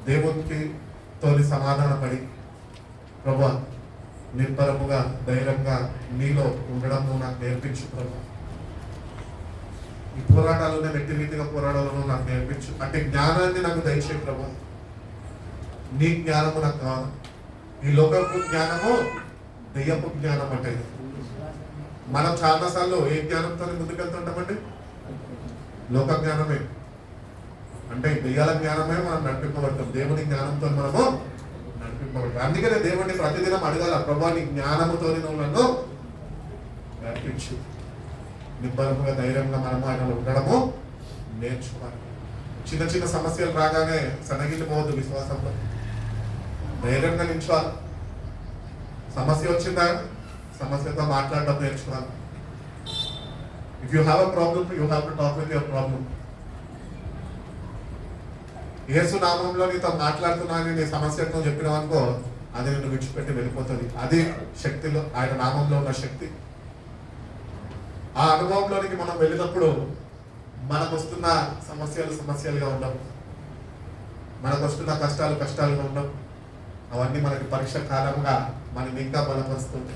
దేవునికి తోని సమాధానపడి, ప్రభా నిర్భరముగా ధైర్యంగా నీలో ఉండడము నాకు నేర్పించు ప్రభా. ఈ పోరాటాలను ఎట్టి రీతిగా పోరాడాలను నాకు నేర్పించు. అంటే జ్ఞానాన్ని నాకు దయచేయి ప్రభా. నీ జ్ఞానము నాకు కావాలి. ఈ లోకపు జ్ఞానము దెయ్యపు జ్ఞానం అంటే. మనం చాలాసార్లు ఏ జ్ఞానంతో ముందుకెళ్తుంటామండి? లోక జ్ఞానమే, అంటే దెయ్యాల జ్ఞానమే మనం నడిపింపబడతాం. దేవుని జ్ఞానంతో మనము నడిపింపబడతాం. అందుకనే దేవుడిని ప్రతిదినం అడగాల, ప్రభా నీ జ్ఞానముతో నువ్వు నన్ను నడిపించు. నిబ్బరముగా ధైర్యంగా మనము ఆయన ఉండడము నేర్చుకోవాలి. చిన్న చిన్న సమస్యలు రాగానే సన్నగిల్లిపోవద్దు. విశ్వాసంలో ధైర్యంగా నిల్చోవాలి. సమస్య వచ్చిందా, సమస్యతో మాట్లాడడం నేర్చుకోవాలి. If you have a problem, you have to talk with your problem. Yesu నామంలో నీతో మాట్లాడుతున్నాను నీ సమస్యతో చెప్పినావనుకో, అది నిన్ను విడిచిపెట్టి వెళ్ళిపోతుంది. అది శక్తిలో, ఆయన నామంలో ఉన్న శక్తి. ఆ అనుభవంలోనికి మనం వెళ్ళినప్పుడు మనకు వస్తున్న సమస్యలుగా ఉండవు, మనకు వస్తున్న కష్టాలుగా ఉండవు. అవన్నీ మనకి పరీక్ష కాలంగా మనని ఇంకా బలపరుస్తుంది.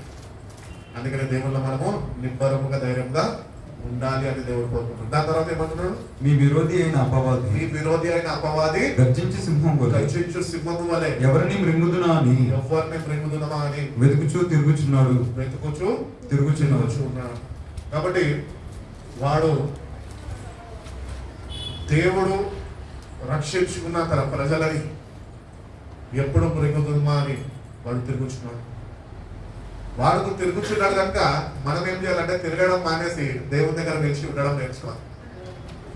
అందుకని దేవుళ్ళ మనము నిబ్బరముగా ధైర్యంగా ఉండాలి అని దేవుడు కోరుకుంటున్నాడు. దాని తర్వాత ఏమంటున్నాడు? మీ విరోధి అయిన అపవాది గర్జించు సింహము వలె ఎవరిని మృంగుదునా అని వెతుకుచూ తిరుగుచున్నాడు. కాబట్టి వాడు దేవుడు రక్షించుకున్న తన ప్రజలని ఎప్పుడు మృంగుదుమా అని వాడు తిరుగుచున్నాడు. వాడు తిరుగుచున్నాడు కనుక మనం ఏం చేయాలంటే తిరగడం మానేసి దేవుని దగ్గర నిలిచి ఉండడం నేర్చుకోవాలి.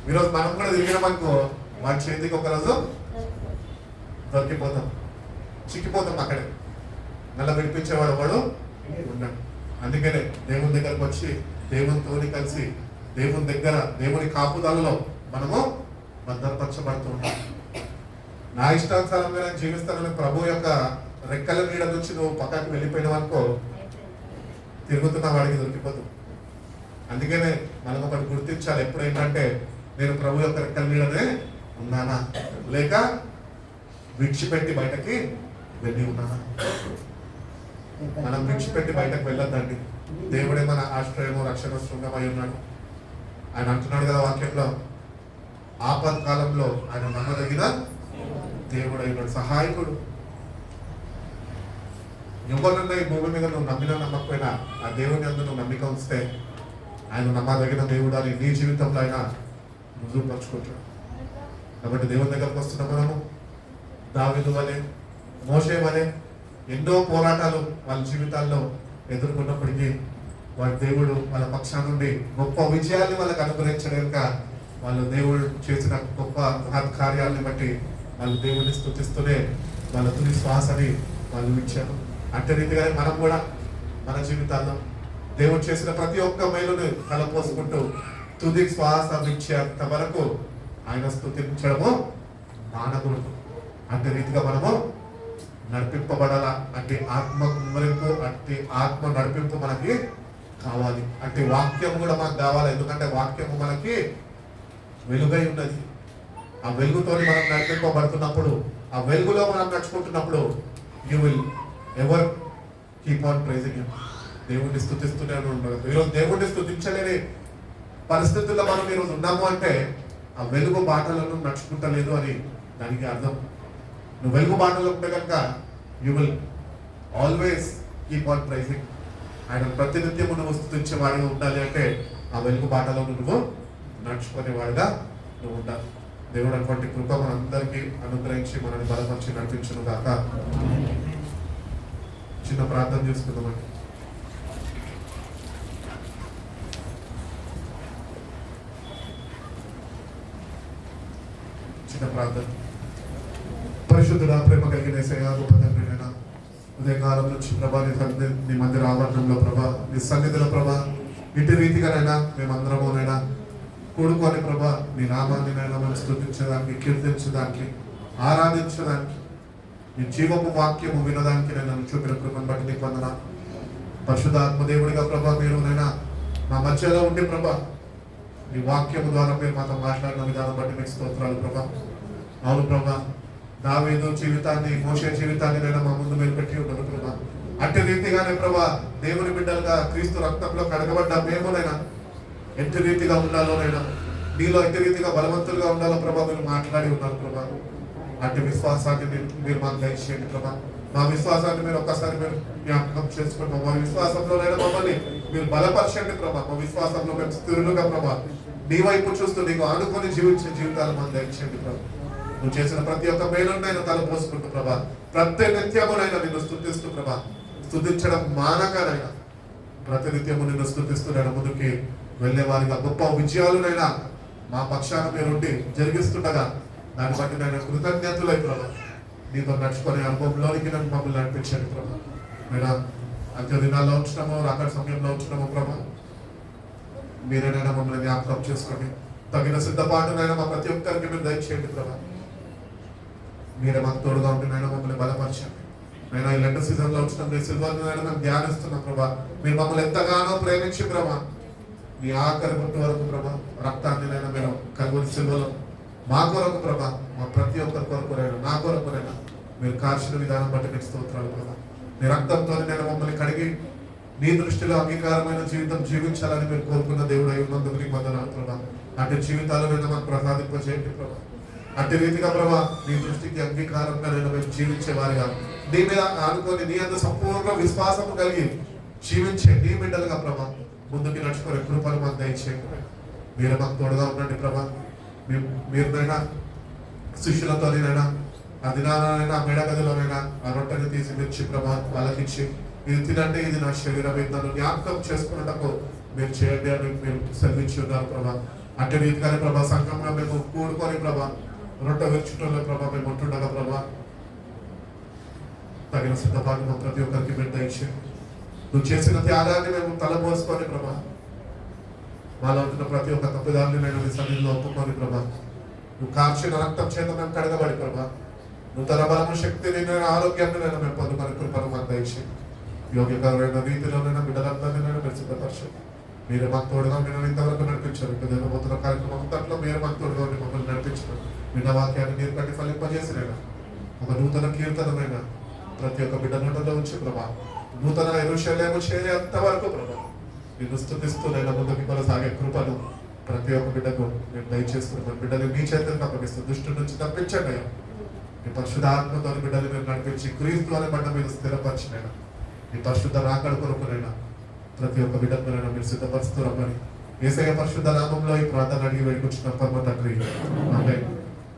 ఈరోజు మనం కూడా తిరిగినామనుకో, వాడి చేతికి ఒకరోజు దొరికిపోతాం, చిక్కిపోతాం. అక్కడే నల్ల విడిపించేవాడు వాడు ఉన్నాడు. అందుకనే దేవుని దగ్గరకు వచ్చి దేవునితోని కలిసి దేవుని కాపుదలలో మనము భద్రపరచబడుతూ ఉంటాం. నా ఇష్టానుసారంగా నేను జీవిస్తానని ప్రభు యొక్క రెక్కల నీడ నుంచి నువ్వు పక్కకి వెళ్ళిపోయినావనుకో, తిరుగుతున్న వాడికి దొరికిపోతుంది. అందుకనే మనం ఒకటి గుర్తించాలి, ఎప్పుడేంటంటే నేను ప్రభు యొక్క రెక్కల నీడనే ఉన్నానా, లేక విడిచిపెట్టి బయటకి వెళ్ళి ఉన్నానా. మనం విడిచిపెట్టి బయటకు వెళ్ళొద్దండి. దేవుడే మన ఆశ్రయము, రక్షణ శృంగమై ఉన్నాడు. ఆయన అంటున్నాడు కదా వాక్యంలో, ఆపత్కాలంలో ఆయన నమ్మదగిన దేవుడు అయినాడు, సహాయకుడు. ఎవరన్నా ఈ భూమి మీద నువ్వు నమ్మినా నమ్మకపోయినా ఆ దేవుని యందు నువ్వు నమ్మిక ఉంచితే ఆయన నమ్మదగిన దేవుడు అని నీ జీవితంలో ఆయన రుజువుపరుచుకుంటాడు. కాబట్టి దేవుని దగ్గరకు వస్తున్న మనము దావీదు వలె, మోషే వలె ఎన్నో పోరాటాలు వాళ్ళ జీవితాల్లో ఎదుర్కొన్నప్పటికీ వారి దేవుడు వాళ్ళ పక్షాన నుండి గొప్ప విజయాన్ని వాళ్ళకి అనుగ్రహించడానికి వాళ్ళు దేవుడు చేసిన గొప్ప మహత్ కార్యాలని బట్టి వాళ్ళు దేవుడిని స్తుతిస్తూనే వాళ్ళ తుది శ్వాసని వాళ్ళు ఇచ్చారు. అంటే రీతిగానే మనం కూడా మన జీవితాల్లో దేవుడు చేసిన ప్రతి ఒక్క మేలుని తలపోసుకుంటూ తుది శ్వాస విచ్చేంత వరకు ఆయన స్తుతించడము మానకూడదు. అంటే రీతిగా మనము నడిపింపబడాల. అంటే ఆత్మ కుమ్మరింపు, అంటే ఆత్మ నడిపింపు మనకి కావాలి. అంటే వాక్యం కూడా మనకు కావాలి. ఎందుకంటే వాక్యము మనకి వెలుగై ఉన్నది. ఆ వెలుగుతో మనం నడిపింపబడుతున్నప్పుడు, ఆ వెలుగులో మనం నడుచుకుంటున్నప్పుడు you will ever keep on praising him. దేవుణ్ణి స్తుతిస్తూనే ఉండదు. ఈరోజు దేవుణ్ణి స్తుతించలేని పరిస్థితుల్లో మనం ఈరోజు ఉన్నాము అంటే ఆ వెలుగు బాటలను నడుచుకుంటలేదు అని దానికి అర్థం. నువ్వు వెలుగు బాటలో ఉంటే కనుక you will always keep on praising. ఆయన ప్రతినిత్యము నువ్వు స్తుతించేవాడిగా ఉండాలి. అంటే ఆ వెలుగు బాటలో నువ్వు నడుచుకునేవాడిగా నువ్వు ఉండాలి. దేవుడు అటువంటి కృప మనందరికీ అనుగ్రహించి మనల్ని బలపరిచి నడిపించును గాక. చిన్న ప్రార్థన చేసుకుందామండి. చిన్న ప్రార్థన. పరిశుద్ధుడా, ప్రేమ కలిగిన యేసయ్యా, గొప్ప తండ్రినైనా ఉదయకాలం నుంచి ప్రభా నీ మందిర ఆవరణంలో ప్రభా నీ సన్నిధిలో ప్రభా ఇటు రీతిగానైనా మేమందరమునైనా కూడుకొని ప్రభా నీ నామాన్ని నైనా మనం స్తుతించడానికి, కీర్తించడానికి, ఆరాధించడానికి, నీ జీవపు వాక్యము వినడానికి నేను చూపిన కృపను బట్టి నీకు వందనాలు. పరిశుద్ధాత్మదేవుడిగా ప్రభా మీరు నైనా మా మధ్యలో ఉండి ప్రభా నీ వాక్యము ద్వారా మీరు మాతో మాట్లాడిన విధానం బట్టి మీకు స్తోత్రాలు ప్రభా. అవును ప్రభా, దావీదు జీవితాన్ని, మోషే జీవితాన్ని నైనా మా ముందు మీరు పెట్టి ఉండదు ప్రభా. అట్టి రీతిగానే ప్రభా దేవుని బిడ్డలుగా క్రీస్తు రక్తంలో కడగబడ్డ మేమునైనా ఎట్టి రీతిగా ఉండాలోనైనా నీలో ఎట్టి రీతిగా బలవంతులుగా ఉండాలో ప్రభా మీరు మాట్లాడి ఉన్నారు ప్రభా. అట్టి విశ్వాసాన్ని మీరు మాకు దయచేయండి ప్రభా. మా విశ్వాసాన్ని మీరు ఒక్కసారి మీరు జ్ఞాపకం చేసుకుంటాం. మా విశ్వాసంలోనైనా మమ్మల్ని మీరు బలపరచండి ప్రభా. మా విశ్వాసంలో మేము స్థిరులుగా ప్రభా నీ వైపు చూస్తూ నీకు ఆనుకొని జీవించే జీవితాలు మాకు దయచేయండి ప్రభా. నువ్వు చేసిన ప్రతి ఒక్క మేలునైనా తలపోసుకుంటూ ప్రభా ప్రతి నిత్యమునైనా నిన్ను స్తుతిస్తూ ప్రభా, స్తుతించడం మానకనైనా ప్రతినిత్యము నిన్ను స్తుతిస్తూ నేను ముందుకి వెళ్ళే వారిగా గొప్ప విజయాలునైనా మా పక్షాన మీరుండి జరిగిస్తుండగా దాన్ని బట్టి నేను కృతజ్ఞతలై ప్రభా నీతో నడుచుకునే అనుభవంలోనికి నన్ను మమ్మల్ని నడిపించండి ప్రభా. నేను అంత్య దినాల్లో ఉంచడము, రాకడ సమయంలో ఉంచడము ప్రభా మీరేనైనా మమ్మల్ని జ్ఞాపకం చేసుకోండి. తగిన సిద్ధపాటునైనా మా ప్రతి ఒక్కరికి మీరు దయచేయండి ప్రభా. మీరే మాకు తోడుగా ఉంటున్నాయినా మమ్మల్ని బలపరచండి. నేను ఈ లెటర్ సీజన్లో వచ్చిన సిల్వర్నైనా మేము ధ్యానిస్తున్నాం ప్రభా. మీరు మమ్మల్ని ఎంతగానో ప్రేమించి ప్రభా మీ ఆఖరి ముందు వరకు ప్రభా రక్తాన్నినైనా మీరు కలుగుని సిల్వలో మా కొరకు ప్రభా, మా ప్రతి ఒక్కరి కొరకునైనా నా కొరకునైనా మీరు కార్చిన విధానం బట్టి మీకు స్తోత్రాలు ప్రభా. మీ రక్తంతో నేను మమ్మల్ని కడిగి నీ దృష్టిలో అంగీకారమైన జీవితం జీవించాలని మీరు కోరుకున్న దేవుడు అయి ఉన్నందుకు నీకు వందనాలు ప్రభా. అటు జీవితాలను మాకు ప్రసాదింపజేయండి ప్రభా. అట్టి రీతిగా ప్రభా నీ దృష్టికి అంగీకారంగా నేను మేము జీవించే వారిగా నీ మీద ఆనుకొని నీ అంత సంపూర్ణ విశ్వాసం కలిగి జీవించే నీ బిడ్డలుగా ప్రభా ముందుకి నడుచుకునే కృపను మాకు దయచేయండి. మీరే మాకు తోడుగా ఉండండి ప్రభా. మీరునైనా శిష్యులతోనైనా ఆ దినాలైనా మేడ గదిలోనైనా ఆ రొట్టెని తీసి మిర్చి ప్రభా వాళ్ళకిచ్చి ఇది తినండి, ఇది నా శరీరం, ఇది నన్ను జ్ఞాపకం చేసుకున్నటకు మీరు చేయండి అని మీరు సెలవిచ్చి ఉన్నారు ప్రభా. అట్టి రీతిగానే ప్రభా సంఘంగా మేము కూడుకొని ప్రభా రొట్టె విరుచుటంలో ప్రభా మేము ఉంటుండగా ప్రభా తగిన సిద్ధపాటు మా ప్రతి ఒక్కరికి మీరు దయచేయండి. నువ్వు చేసిన త్యాగాన్ని మేము తలపోసుకొని ప్రభా మాలో ఉంటున్న ప్రతి ఒక్క తప్పుదాన్ని నేను నీ సన్నిధిలో ఒప్పుకొని ప్రభా నువ్వు కార్చిన రక్తం చేత మేము కడగబడి ప్రభా నూతన బలము శక్తిని నేను ఆరోగ్యాన్ని నేను మేము పొందుకొని కృపను మాకు దయచేయండి. యోగ్యకరమైన రీతిలోనైనా బిడ్డలందరినీ నేను మీరు సిద్ధపరచండి. మీరే మాకు తోడుగా మీరు ఇంతవరకు నడిపించారు. ఇంకా జరగబోతున్న కార్యక్రమం అంతట్లో మీరు మాకు తోడుగా ఉండి మమ్మల్ని నడిపించారు. విన్న వాక్యాన్ని మీరు కట్టి ఫలింపజేసినైనా ఒక నూతన కీర్తనమైన ప్రతి ఒక్క బిడ్డ నోటలో ఉంచి ప్రభా నూతన యెరూషలేము చేరేంత వరకు ప్రభా నిన్ను స్తుతిస్తూ నేను ముందుకు కొనసాగే కృపను ప్రతి ఒక్క బిడ్డకు నేను దయచేసుకున్న బిడ్డలు మీ చేతులకు అప్పగిస్తూ దుష్టు నుంచి తప్పించండి అయ్యా. ఈ పరిశుద్ధాత్మతో బిడ్డలు మీరు నడిపించి క్రీస్తు అనే బండ మీద స్థిరపరిచినైనా ఈ పరిశుద్ధ రాకడ కొరకునైనా ప్రతి ఒక్క బిడ్డకునైనా మీరు సిద్ధపరుస్తూ రమ్మని యేసయ్య పరిశుద్ధ నామంలో ఈ ప్రార్థన అడిగి వేడుకుంటున్న పరమ తండ్రి ఆమేన్.